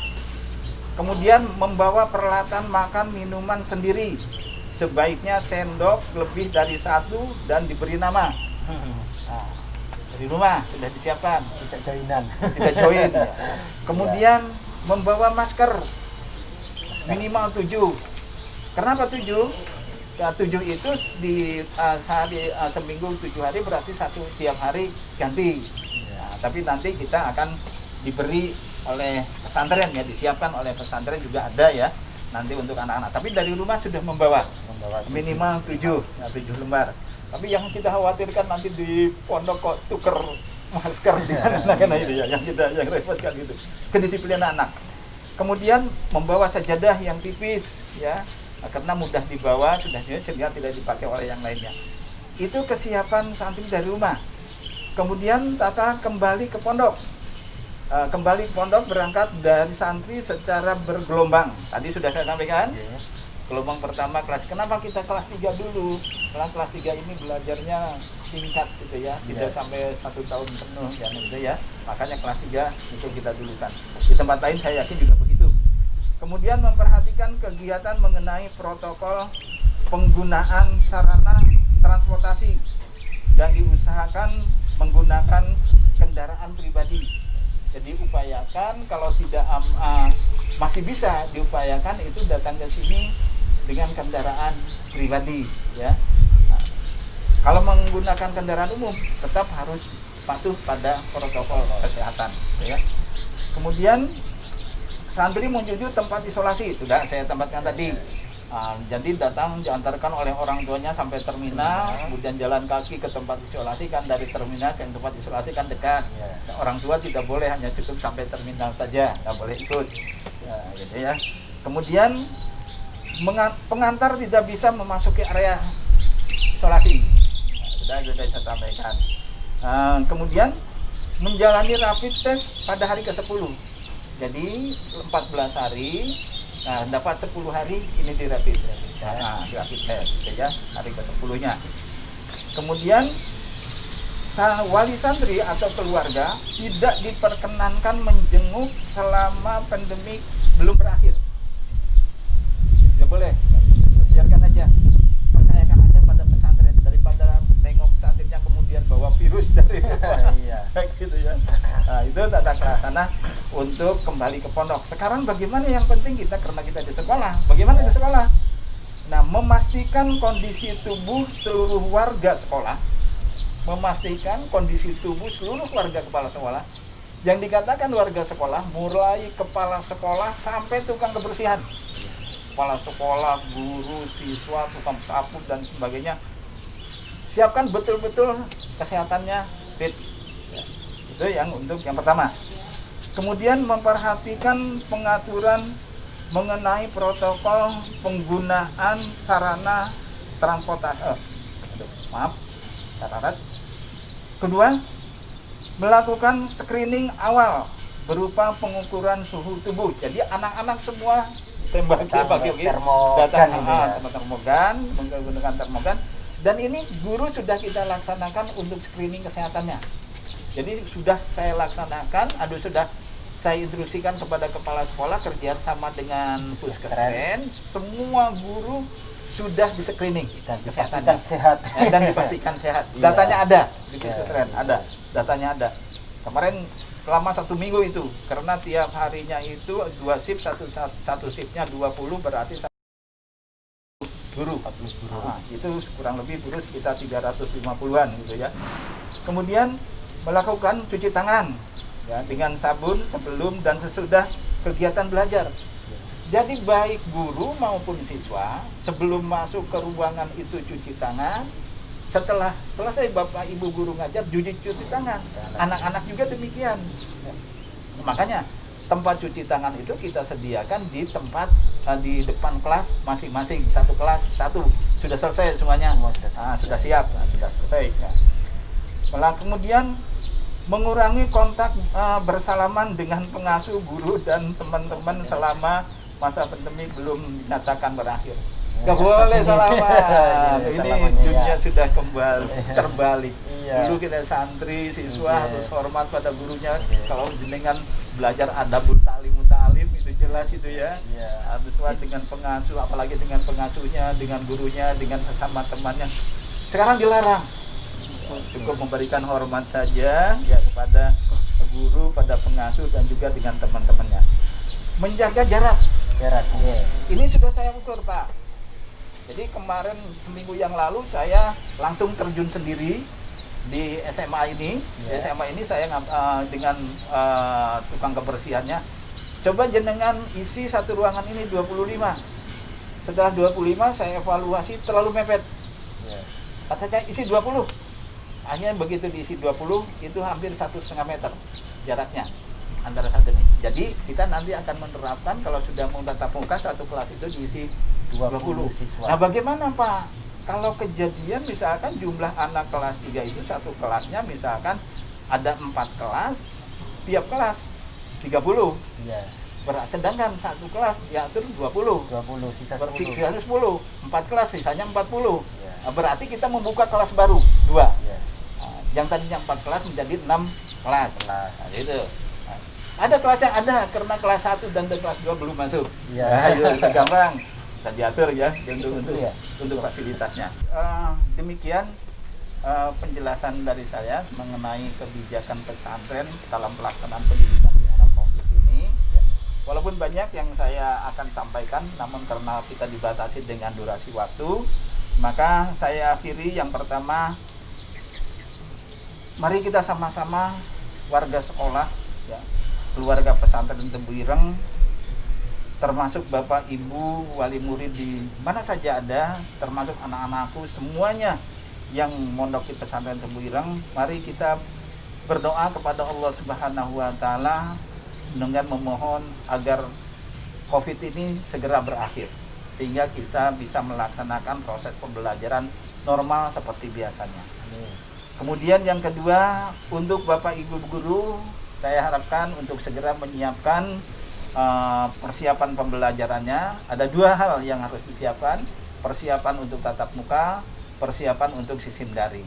Kemudian membawa peralatan makan minuman sendiri, sebaiknya sendok lebih dari 1 dan diberi nama. Nah, dari rumah sudah disiapkan, Tidak joinan. tidak join. Kemudian membawa masker minimal 7. Kenapa 7? Ya, 7 itu di seminggu 7 hari, berarti tiap hari ganti. Nah, tapi nanti kita akan diberi oleh pesantren ya, disiapkan oleh pesantren juga ada ya nanti untuk anak-anak. Tapi dari rumah sudah membawa minimal 7 lembar. Tapi yang kita khawatirkan nanti di pondok kok tuker masker di anak-anak itu ya, yang repotkan gitu. Kedisiplinan anak. Kemudian membawa sajadah yang tipis ya, karena mudah dibawa sudah sehingga tidak dipakai oleh yang lainnya. Itu kesiapan santri dari rumah. Kemudian tata kembali ke pondok. Kembali ke pondok berangkat dari santri secara bergelombang. Tadi sudah saya sampaikan. Gelombang pertama kelas. Kenapa kita kelas 3 dulu? Karena kelas 3 ini belajarnya singkat gitu ya, tidak sampai 1 tahun penuh ya, gitu ya. Makanya kelas 3 itu kita dulukan. Di tempat lain saya yakin juga begitu. Kemudian memperhatikan kegiatan mengenai protokol penggunaan sarana transportasi dan diusahakan menggunakan kendaraan pribadi. Jadi upayakan kalau tidak masih bisa diupayakan itu datang ke sini dengan kendaraan pribadi ya. Nah, kalau menggunakan kendaraan umum tetap harus patuh pada protokol kesehatan ya. Kemudian santri menuju tempat isolasi, sudah saya tempatkan tadi. Jadi datang diantarkan oleh orang tuanya sampai terminal, kemudian jalan kaki ke tempat isolasi, kan dari terminal ke tempat isolasi kan dekat. Orang tua tidak boleh hanya cukup sampai terminal saja, nggak boleh ikut. Gitu ya. Kemudian pengantar tidak bisa memasuki area isolasi. Sudah saya sampaikan. Kemudian menjalani rapid test pada hari ke-10. Jadi 14 hari. Nah, dapat 10 hari ini di rapid test. Nah, di rapid test ya, hari ke-10-nya. Kemudian wali santri atau keluarga tidak diperkenankan menjenguk selama pandemi belum berakhir. Tidak boleh. Biarkan aja. Percayakan aja pada pesantren daripada nengok santrinya kemudian bawa virus dari luar. Gitu ya. Nah, itu tata laksana untuk kembali ke pondok. Sekarang bagaimana yang penting kita, karena kita di sekolah. Bagaimana di sekolah? Nah, memastikan kondisi tubuh seluruh warga sekolah. Memastikan kondisi tubuh seluruh warga kepala sekolah. Yang dikatakan warga sekolah, mulai kepala sekolah sampai tukang kebersihan. Kepala sekolah, guru, siswa, tukang sapu dan sebagainya. Siapkan betul-betul kesehatannya fit. Itu yang untuk yang pertama. Kemudian memperhatikan pengaturan mengenai protokol penggunaan sarana transportasi. Kedua, melakukan screening awal berupa pengukuran suhu tubuh. Jadi anak-anak semua pakai termogan, menggunakan termogan. Dan ini guru sudah kita laksanakan untuk screening kesehatannya. Jadi sudah saya laksanakan, sudah saya instruksikan kepada kepala sekolah kerjasama dengan puskesmas, semua guru sudah di screening dan dipastikan sehat. Dan dipastikan sehat. Datanya ada di puskesmas, ada. Datanya ada. Kemarin selama 1 minggu itu, karena tiap harinya itu 2 shift, satu shiftnya 20, berarti guru. 40 guru. Nah, itu kurang lebih guru sekitar 350-an gitu ya. Kemudian melakukan cuci tangan ya dengan sabun sebelum dan sesudah kegiatan belajar. Jadi baik guru maupun siswa sebelum masuk ke ruangan itu cuci tangan, setelah selesai Bapak Ibu guru ngajar cuci tangan. Anak-anak juga demikian. Makanya tempat cuci tangan itu kita sediakan di tempat di depan kelas masing-masing, satu kelas satu, sudah selesai semuanya. Sudah siap, sudah selesai ya. Malah kemudian mengurangi kontak bersalaman dengan pengasuh, guru dan teman-teman selama masa pandemi belum dinyatakan berakhir. Gak boleh salaman. Ini dunia sudah kembali terbalik. Dulu kita santri, siswa harus hormat pada gurunya. Kalau jenengan belajar adabul ta'lim itu jelas itu ya. Harus hormat dengan pengasuh, apalagi dengan pengasuhnya, dengan gurunya, dengan sesama temannya. Sekarang dilarang. Cukup memberikan hormat saja ya kepada guru, pada pengasuh dan juga dengan teman-temannya. Menjaga jarak. Ini sudah saya ukur, Pak. Jadi kemarin seminggu yang lalu saya langsung terjun sendiri di SMA ini. Di SMA ini saya dengan tukang kebersihannya. Coba jenengan isi satu ruangan ini 25. Setelah 25 saya evaluasi terlalu mepet. Katanya isi 20. Akhirnya begitu diisi 20 itu hampir 1,5 meter jaraknya antara satu nih. Jadi kita nanti akan menerapkan kalau sudah mau tatap muka satu kelas itu diisi 20 siswa. Nah, bagaimana Pak? Kalau kejadian misalkan jumlah anak kelas 3 itu satu kelasnya misalkan ada 4 kelas, tiap kelas 30. Iya. Sedangkan satu kelas diatur 20, sisa 10. Sisa 10. 4 kelas sisanya 40. Iya. Nah, berarti kita membuka kelas baru 2. Iya. Nah, yang tadinya 4 kelas menjadi 6 kelas. Nah, itu. Ada kelas yang ada karena kelas 1 dan kelas 2 belum masuk. Iya. Nah, itu gampang. Bisa diatur ya Ya. untuk fasilitasnya. Demikian penjelasan dari saya mengenai kebijakan pesantren dalam pelaksanaan pendidikan di era Covid ini. Walaupun banyak yang saya akan sampaikan, namun karena kita dibatasi dengan durasi waktu, maka saya akhiri yang pertama, mari kita sama-sama warga sekolah, ya, keluarga pesantren Tebuireng, termasuk Bapak Ibu wali murid di mana saja ada, termasuk anak-anakku semuanya yang mondok di pesantren Tebuireng, mari kita berdoa kepada Allah Subhanahu wa taala dengan memohon agar Covid ini segera berakhir sehingga kita bisa melaksanakan proses pembelajaran normal seperti biasanya. Kemudian yang kedua, untuk Bapak Ibu guru, saya harapkan untuk segera menyiapkan persiapan pembelajarannya. Ada 2 hal yang harus disiapkan, persiapan untuk tatap muka, persiapan untuk sistem daring.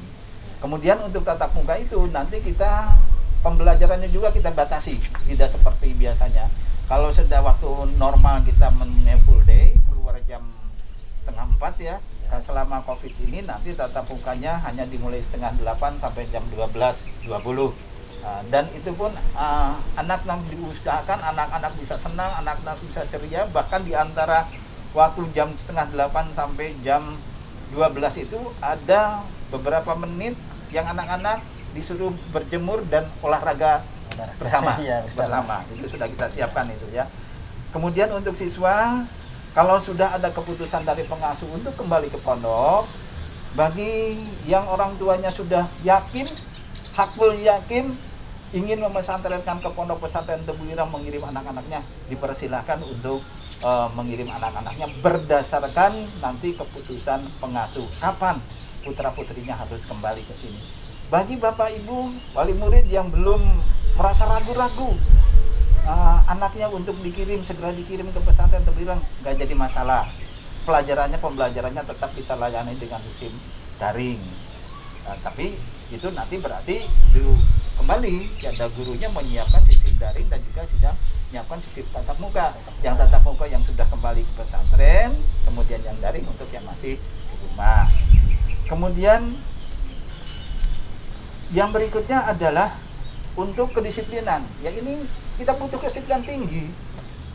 Kemudian untuk tatap muka itu nanti kita pembelajarannya juga kita batasi, tidak seperti biasanya. Kalau sudah waktu normal kita full day, keluar jam 3:30 ya. Selama Covid ini nanti tatap mukanya hanya dimulai 7:30 sampai jam 12.20. Dan itu pun anak-anak diusahakan, anak-anak bisa senang, anak-anak bisa ceria, bahkan di antara waktu jam 7:30 sampai jam 12 itu ada beberapa menit yang anak-anak disuruh berjemur dan olahraga bersama. Bersama. Itu sudah kita siapkan itu ya. Kemudian untuk siswa, kalau sudah ada keputusan dari pengasuh untuk kembali ke pondok, bagi yang orang tuanya sudah yakin, hakul yakin ingin memesantrenkan ke pondok pesantren Tebuireng, mengirim anak-anaknya, dipersilahkan untuk mengirim anak-anaknya berdasarkan nanti keputusan pengasuh kapan putra-putrinya harus kembali ke sini. Bagi Bapak Ibu wali murid yang belum merasa ragu-ragu anaknya untuk segera dikirim ke pesantren Tebuireng, nggak jadi masalah. Pembelajarannya tetap kita layani dengan sistem daring. Tapi itu nanti berarti kembali ada gurunya menyiapkan sistem daring dan juga sudah menyiapkan sistem tatap muka. Yang tatap muka yang sudah kembali ke pesantren, kemudian yang daring untuk yang masih di rumah. Kemudian yang berikutnya adalah untuk kedisiplinan. Ya ini kita butuh kedisiplinan tinggi.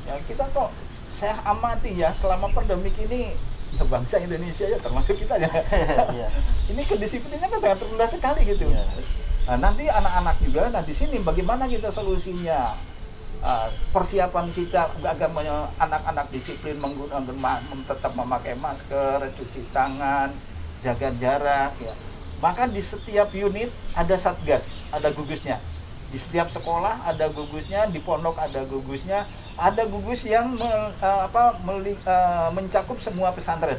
Ya kita kok saya amati ya selama pandemik ini ya bangsa Indonesia ya termasuk kita ya. Iya. Ini kedisiplinannya kan sangat rendah sekali gitu. Iya. Nah, nanti anak-anak juga, nah di sini bagaimana kita solusinya? Persiapan kita agar anak-anak disiplin menggunakan tetap memakai masker, cuci tangan, jaga jarak ya. Maka di setiap unit ada satgas, ada gugusnya. Di setiap sekolah ada gugusnya, di pondok ada gugusnya, ada gugus yang mencakup semua pesantren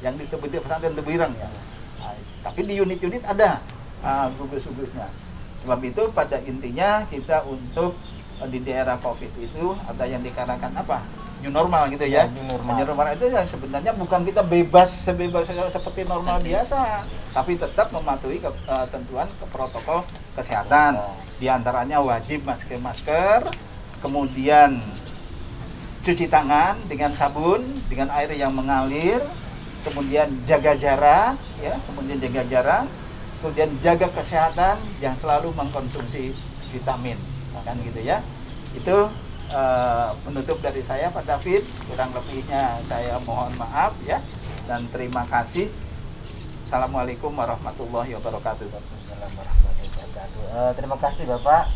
yang disebut pesantren Tebuireng ya. Nah, tapi di unit-unit ada gugus-gugusnya. Sebab itu pada intinya kita untuk di daerah COVID itu ada yang dikarenakan apa? New normal gitu ya. New normal itu ya sebenarnya bukan kita bebas seperti normal biasa, tapi tetap mematuhi ketentuan protokol kesehatan. Di antaranya wajib masker, kemudian cuci tangan dengan sabun, dengan air yang mengalir, kemudian jaga jarak, ya, kemudian jaga kesehatan, yang selalu mengkonsumsi vitamin. Kan gitu ya. Itu penutup dari saya Pak David, kurang lebihnya saya mohon maaf ya, dan terima kasih. Assalamualaikum warahmatullahi wabarakatuh. Terima kasih Bapak.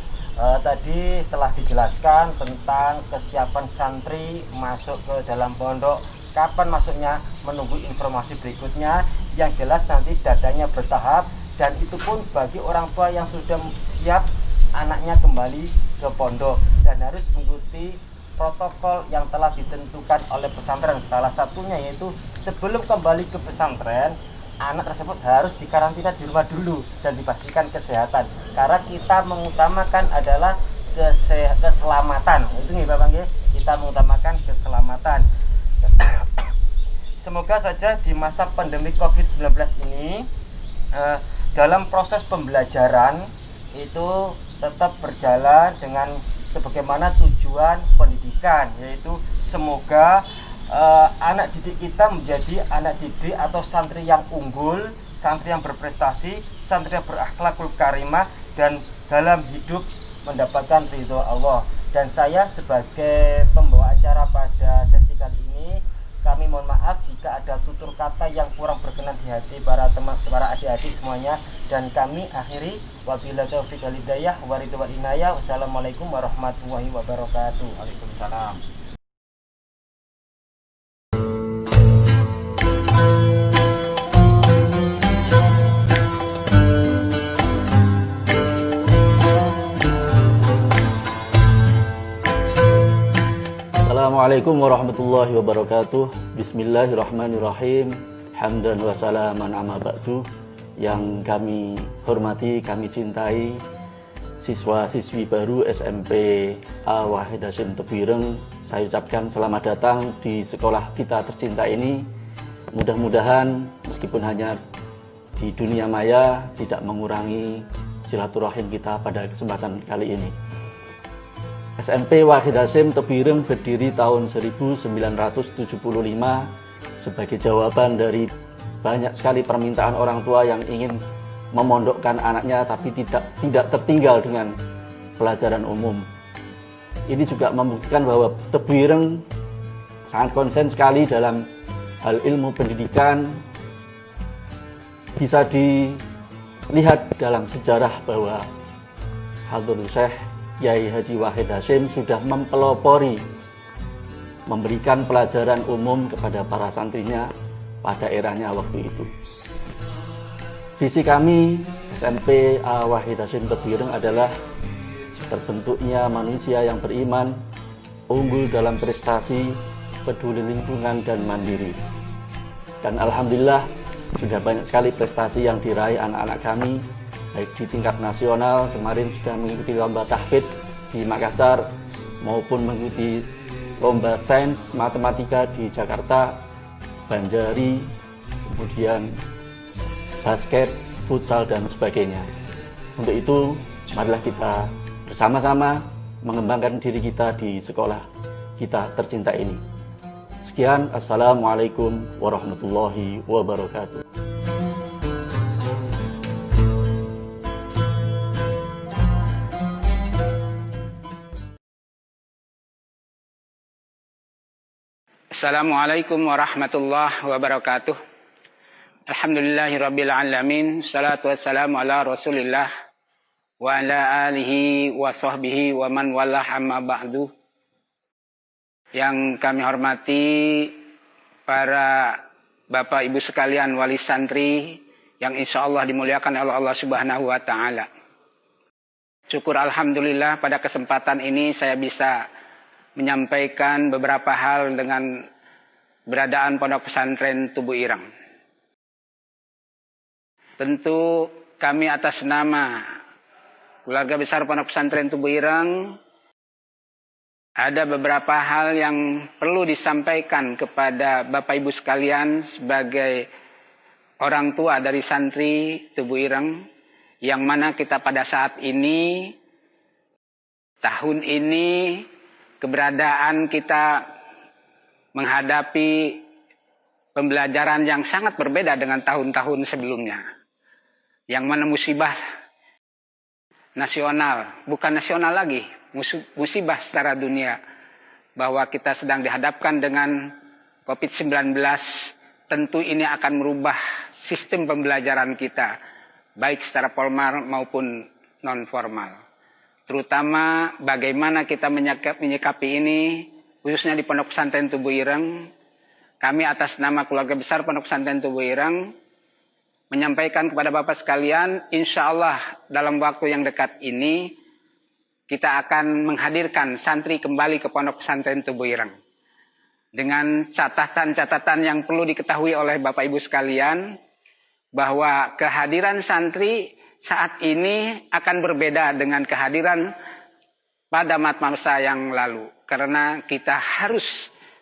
Tadi setelah dijelaskan tentang kesiapan santri masuk ke dalam pondok, kapan masuknya, menunggu informasi berikutnya. Yang jelas nanti datanya bertahap, dan itu pun bagi orang tua yang sudah siap anaknya kembali ke pondok dan harus mengikuti protokol yang telah ditentukan oleh pesantren. Salah satunya yaitu sebelum kembali ke pesantren, anak tersebut harus dikarantina di rumah dulu dan dipastikan kesehatan, karena kita mengutamakan adalah keselamatan. Itu nih Bapak nggih, kita mengutamakan keselamatan. Semoga saja di masa pandemi COVID-19 ini dalam proses pembelajaran itu tetap berjalan dengan sebagaimana tujuan pendidikan, yaitu semoga anak didik kita menjadi anak didik atau santri yang unggul, santri yang berprestasi, santri yang berakhlakul karimah, dan dalam hidup mendapatkan ridho Allah. Dan saya sebagai pembawa acara pada sesi kali ini, kami mohon maaf jika ada tutur kata yang kurang berkenan di hati para adik-adik semuanya, dan kami akhiri wabillahi taufiq wal hidayah wa ridwan wal inayah. Wassalamualaikum warahmatullahi wabarakatuh. Waalaikumsalam. Assalamualaikum warahmatullahi wabarakatuh. Bismillahirrahmanirrahim. Hamdan wa salaman amma ba'du. Yang kami hormati, kami cintai siswa-siswi baru SMP A Wahid Hasyim Tebuireng, saya ucapkan selamat datang di sekolah kita tercinta ini. Mudah-mudahan meskipun hanya di dunia maya tidak mengurangi silaturahim kita pada kesempatan kali ini. SMP Wahid Hasyim Tebuireng berdiri tahun 1975 sebagai jawaban dari banyak sekali permintaan orang tua yang ingin memondokkan anaknya tapi tidak tertinggal dengan pelajaran umum. Ini juga membuktikan bahwa Tebuireng sangat konsen sekali dalam hal ilmu pendidikan. Bisa dilihat dalam sejarah bahwa Hadratus Syekh Kyai Haji Wahid Hasyim sudah mempelopori memberikan pelajaran umum kepada para santrinya pada eranya waktu itu. Visi kami SMP A Wahid Hasyim Tebuireng adalah terbentuknya manusia yang beriman, unggul dalam prestasi, peduli lingkungan dan mandiri. Dan alhamdulillah sudah banyak sekali prestasi yang diraih anak-anak kami, baik di tingkat nasional, kemarin sudah mengikuti lomba tahfidz di Makassar, maupun mengikuti lomba sains matematika di Jakarta, Banjari, kemudian basket, futsal, dan sebagainya. Untuk itu, marilah kita bersama-sama mengembangkan diri kita di sekolah kita tercinta ini. Sekian, Assalamualaikum warahmatullahi wabarakatuh. Assalamualaikum warahmatullahi wabarakatuh. Alhamdulillahirabbil alamin. Salatu wassalamu ala Rasulillah wa ala alihi wa sahbihi wa man walah amma ba'du. Yang kami hormati para Bapak Ibu sekalian wali santri yang insya Allah dimuliakan oleh Allah Subhanahu wa taala. Syukur alhamdulillah pada kesempatan ini saya bisa menyampaikan beberapa hal dengan beradaan Pondok Pesantren Tubuh Ireng. Tentu kami atas nama keluarga besar Pondok Pesantren Tubuh Ireng ada beberapa hal yang perlu disampaikan kepada Bapak Ibu sekalian sebagai orang tua dari santri Tubuh Ireng, yang mana kita pada saat ini, tahun ini, keberadaan kita menghadapi pembelajaran yang sangat berbeda dengan tahun-tahun sebelumnya. Yang mana musibah nasional, bukan nasional lagi, musibah secara dunia, bahwa kita sedang dihadapkan dengan COVID-19, tentu ini akan merubah sistem pembelajaran kita, baik secara formal maupun non formal. Terutama bagaimana kita menyikapi ini, khususnya di Pondok Pesantren Tubuh Ireng. Kami atas nama keluarga besar Pondok Pesantren Tubuh Ireng menyampaikan kepada Bapak sekalian, insya Allah dalam waktu yang dekat ini kita akan menghadirkan santri kembali ke Pondok Pesantren Tubuh Ireng. Dengan catatan-catatan yang perlu diketahui oleh Bapak Ibu sekalian, bahwa kehadiran santri saat ini akan berbeda dengan kehadiran pada masa yang lalu. Karena kita harus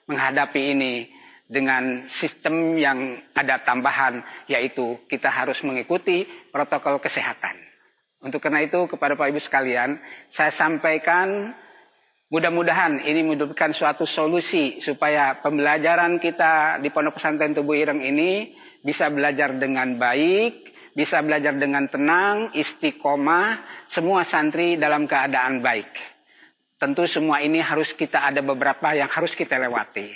menghadapi ini dengan sistem yang ada tambahan, yaitu kita harus mengikuti protokol kesehatan. Untuk karena itu kepada Bapak Ibu sekalian, saya sampaikan mudah-mudahan ini memberikan suatu solusi supaya pembelajaran kita di Pondok Pesantren Tubuh Ireng ini bisa belajar dengan baik, bisa belajar dengan tenang, istiqomah, semua santri dalam keadaan baik. Tentu semua ini harus kita ada beberapa yang harus kita lewati.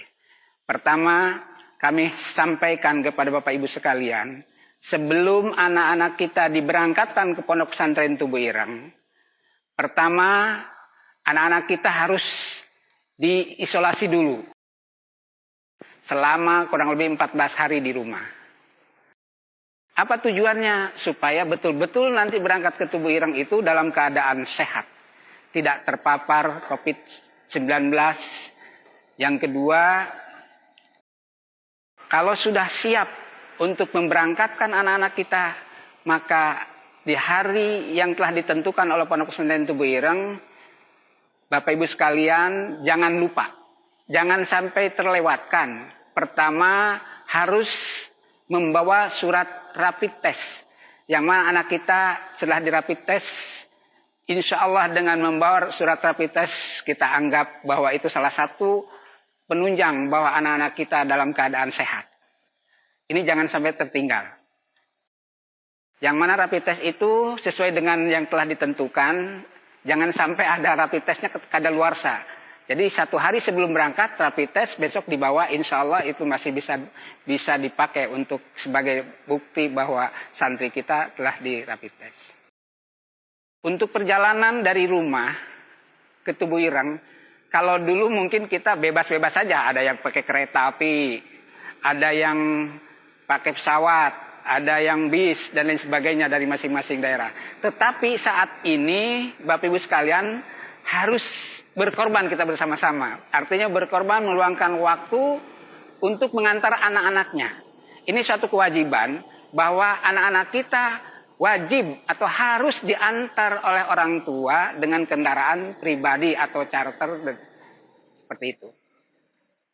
Pertama, kami sampaikan kepada Bapak Ibu sekalian, sebelum anak-anak kita diberangkatkan ke Pondok Pesantren Tubuh Ireng, pertama, anak-anak kita harus diisolasi dulu selama kurang lebih 14 hari di rumah. Apa tujuannya? Supaya betul-betul nanti berangkat ke Tubuh Ireng itu dalam keadaan sehat, tidak terpapar COVID-19. Yang kedua, kalau sudah siap untuk memberangkatkan anak-anak kita, maka di hari yang telah ditentukan oleh Pondok Pesantren Tubuh Ireng, Bapak Ibu sekalian, jangan lupa, jangan sampai terlewatkan. Pertama, harus membawa surat rapid test. Yang mana anak kita setelah di rapid test, insya Allah dengan membawa surat rapid test, kita anggap bahwa itu salah satu penunjang bahwa anak-anak kita dalam keadaan sehat. Ini jangan sampai tertinggal. Yang mana rapid test itu sesuai dengan yang telah ditentukan, jangan sampai ada rapid testnya kadaluarsa. Jadi 1 hari sebelum berangkat rapid test, besok dibawa, insya Allah itu masih bisa dipakai untuk sebagai bukti bahwa santri kita telah di rapid test. Untuk perjalanan dari rumah ke Tubuh Ireng, kalau dulu mungkin kita bebas-bebas saja, ada yang pakai kereta api, ada yang pakai pesawat, ada yang bis dan lain sebagainya dari masing-masing daerah. Tetapi saat ini Bapak Ibu sekalian harus berkorban kita bersama-sama. Artinya berkorban meluangkan waktu untuk mengantar anak-anaknya. Ini suatu kewajiban bahwa anak-anak kita wajib atau harus diantar oleh orang tua dengan kendaraan pribadi atau charter seperti itu.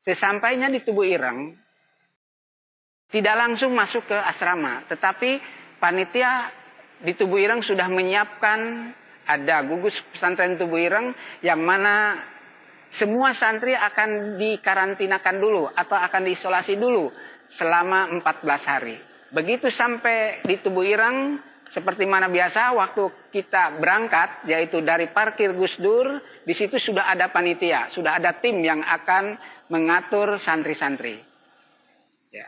Sesampainya di Tubuh Ireng, tidak langsung masuk ke asrama, tetapi panitia di Tubuh Ireng sudah menyiapkan, ada gugus pesantren Tubuh Ireng yang mana semua santri akan dikarantinakan dulu atau akan diisolasi dulu selama 14 hari. Begitu sampai di Tubuh Ireng, seperti mana biasa waktu kita berangkat, yaitu dari parkir Gus Dur, di situ sudah ada panitia, sudah ada tim yang akan mengatur santri-santri. Ya.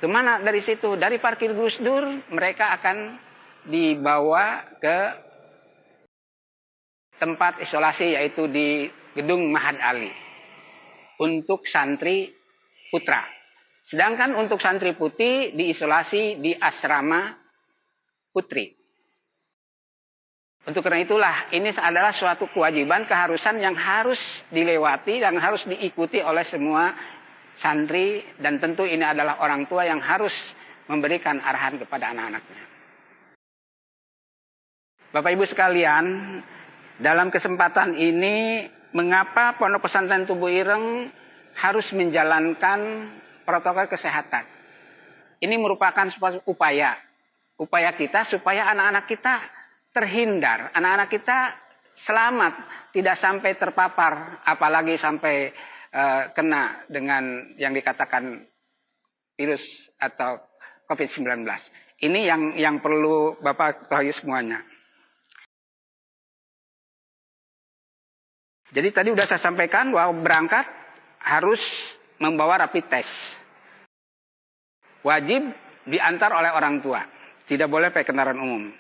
Kemana dari situ? Dari parkir Gus Dur, mereka akan dibawa ke tempat isolasi, yaitu di Gedung Mahad Ali untuk santri putra. Sedangkan untuk santri putri diisolasi di asrama putri. Untuk karena itulah ini adalah suatu kewajiban, keharusan yang harus dilewati, yang harus diikuti oleh semua santri, dan tentu ini adalah orang tua yang harus memberikan arahan kepada anak-anaknya. Bapak Ibu sekalian, dalam kesempatan ini mengapa Pondok Pesantren Tubuh Ireng harus menjalankan protokol kesehatan? Ini merupakan upaya kita supaya anak-anak kita terhindar, anak-anak kita selamat, tidak sampai terpapar, apalagi sampai kena dengan yang dikatakan virus atau COVID-19. Ini yang perlu Bapak ketahui semuanya. Jadi tadi sudah saya sampaikan bahwa berangkat harus membawa rapid test. Wajib diantar oleh orang tua. Tidak boleh pakai kendaraan umum.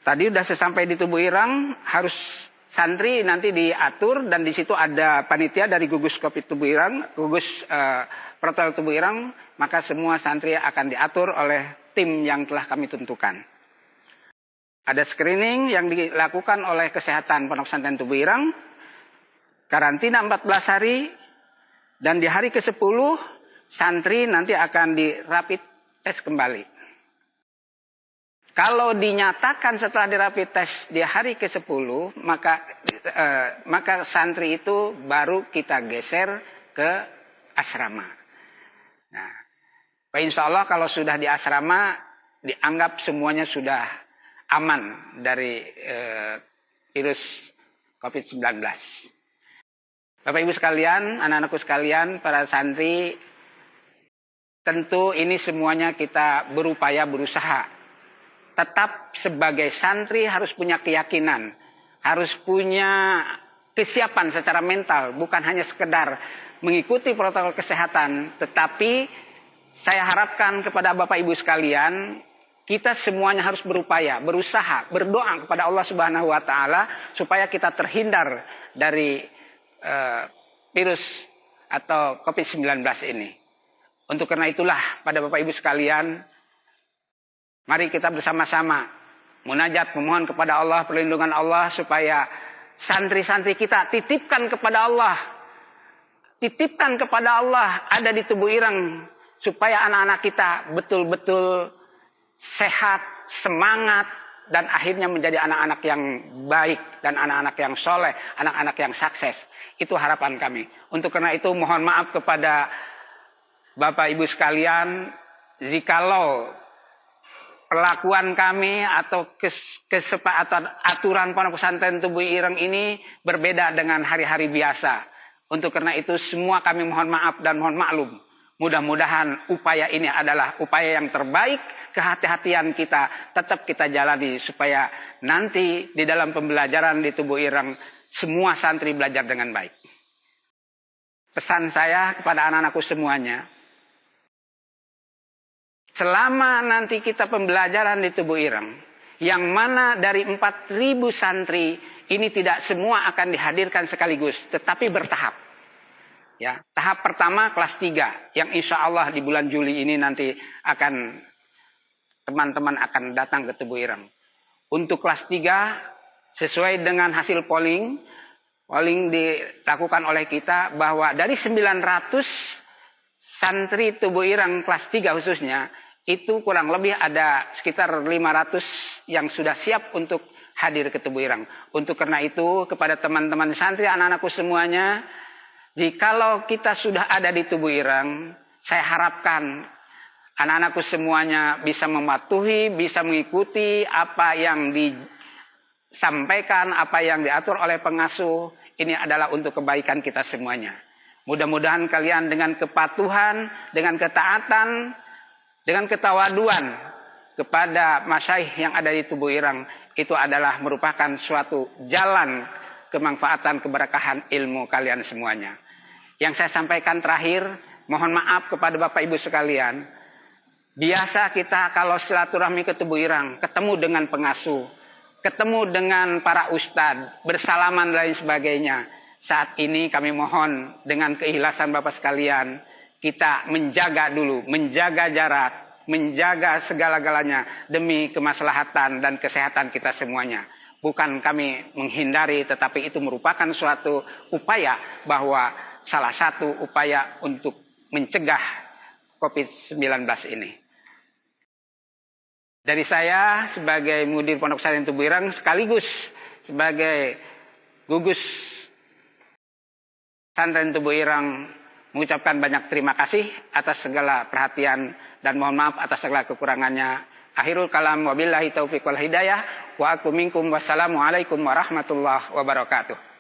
Tadi sudah saya sampai di Tubuh Ireng, harus santri nanti diatur, dan di situ ada panitia dari gugus COVID Tubuh Ireng, gugus protokol Tubuh Ireng, maka semua santri akan diatur oleh tim yang telah kami tentukan. Ada screening yang dilakukan oleh kesehatan Pondok Pesantren Tubuh Ireng, karantina 14 hari, dan di hari ke-10 santri nanti akan di rapid test kembali. Kalau dinyatakan setelah di rapid test di hari ke-10, maka santri itu baru kita geser ke asrama. Nah, insya Allah kalau sudah di asrama dianggap semuanya sudah aman dari virus COVID-19. Bapak Ibu sekalian, anak-anakku sekalian, para santri, tentu ini semuanya kita berupaya, berusaha. Tetap sebagai santri harus punya keyakinan, harus punya kesiapan secara mental, bukan hanya sekedar mengikuti protokol kesehatan, tetapi saya harapkan kepada Bapak Ibu sekalian, kita semuanya harus berupaya, berusaha, berdoa kepada Allah Subhanahu wa taala supaya kita terhindar dari virus atau COVID-19 ini. Untuk karena itulah pada Bapak Ibu sekalian, mari kita bersama-sama munajat, memohon kepada Allah perlindungan Allah supaya santri-santri kita titipkan kepada Allah. Titipkan kepada Allah ada di Tubuh Ireng supaya anak-anak kita betul-betul sehat, semangat, dan akhirnya menjadi anak-anak yang baik dan anak-anak yang soleh, anak-anak yang sukses. Itu harapan kami. Untuk karena itu mohon maaf kepada Bapak Ibu sekalian, jikalau perlakuan kami atau kesepakatan aturan Pondok Pesantren Tubuh Ireng ini berbeda dengan hari-hari biasa. Untuk karena itu semua kami mohon maaf dan mohon maklum. Mudah-mudahan upaya ini adalah upaya yang terbaik, kehati-hatian kita tetap kita jalani supaya nanti di dalam pembelajaran di Tubuh Ireng semua santri belajar dengan baik. Pesan saya kepada anak-anakku semuanya, selama nanti kita pembelajaran di Tubuh Ireng, yang mana dari 4.000 santri ini tidak semua akan dihadirkan sekaligus, tetapi bertahap. Ya, tahap pertama kelas 3 yang insya Allah di bulan Juli ini nanti akan teman-teman akan datang ke Tubuh Ireng. Untuk kelas 3 sesuai dengan hasil polling dilakukan oleh kita bahwa dari 900 santri Tubuh Ireng kelas 3 khususnya itu kurang lebih ada sekitar 500 yang sudah siap untuk hadir ke Tubuh Ireng. Untuk karena itu kepada teman-teman santri, anak-anakku semuanya, jikalau kita sudah ada di Tubuh Ireng, saya harapkan anak-anakku semuanya bisa mematuhi, bisa mengikuti apa yang disampaikan, apa yang diatur oleh pengasuh. Ini adalah untuk kebaikan kita semuanya. Mudah-mudahan kalian dengan kepatuhan, dengan ketaatan, dengan ketawaduan kepada masyaikh yang ada di Tubuh Ireng, itu adalah merupakan suatu jalan kemanfaatan keberkahan ilmu kalian semuanya. Yang saya sampaikan terakhir, mohon maaf kepada Bapak Ibu sekalian. Biasa kita kalau silaturahmi ke Tubuh Ireng, ketemu dengan pengasuh, ketemu dengan para ustadz, bersalaman dan lain sebagainya. Saat ini kami mohon dengan keikhlasan Bapak sekalian, kita menjaga dulu, menjaga jarak, menjaga segala-galanya demi kemaslahatan dan kesehatan kita semuanya. Bukan kami menghindari, tetapi itu merupakan suatu upaya, bahwa salah satu upaya untuk mencegah COVID-19 ini. Dari saya sebagai Mudir Pondok Pesantren Tubuh Ireng sekaligus sebagai gugus Pesantren Tubuh Ireng mengucapkan banyak terima kasih atas segala perhatian dan mohon maaf atas segala kekurangannya. Akhirul kalam, wabillahi taufiq wal hidayah, wa aku minkum, wassalamualaikum warahmatullahi wabarakatuh.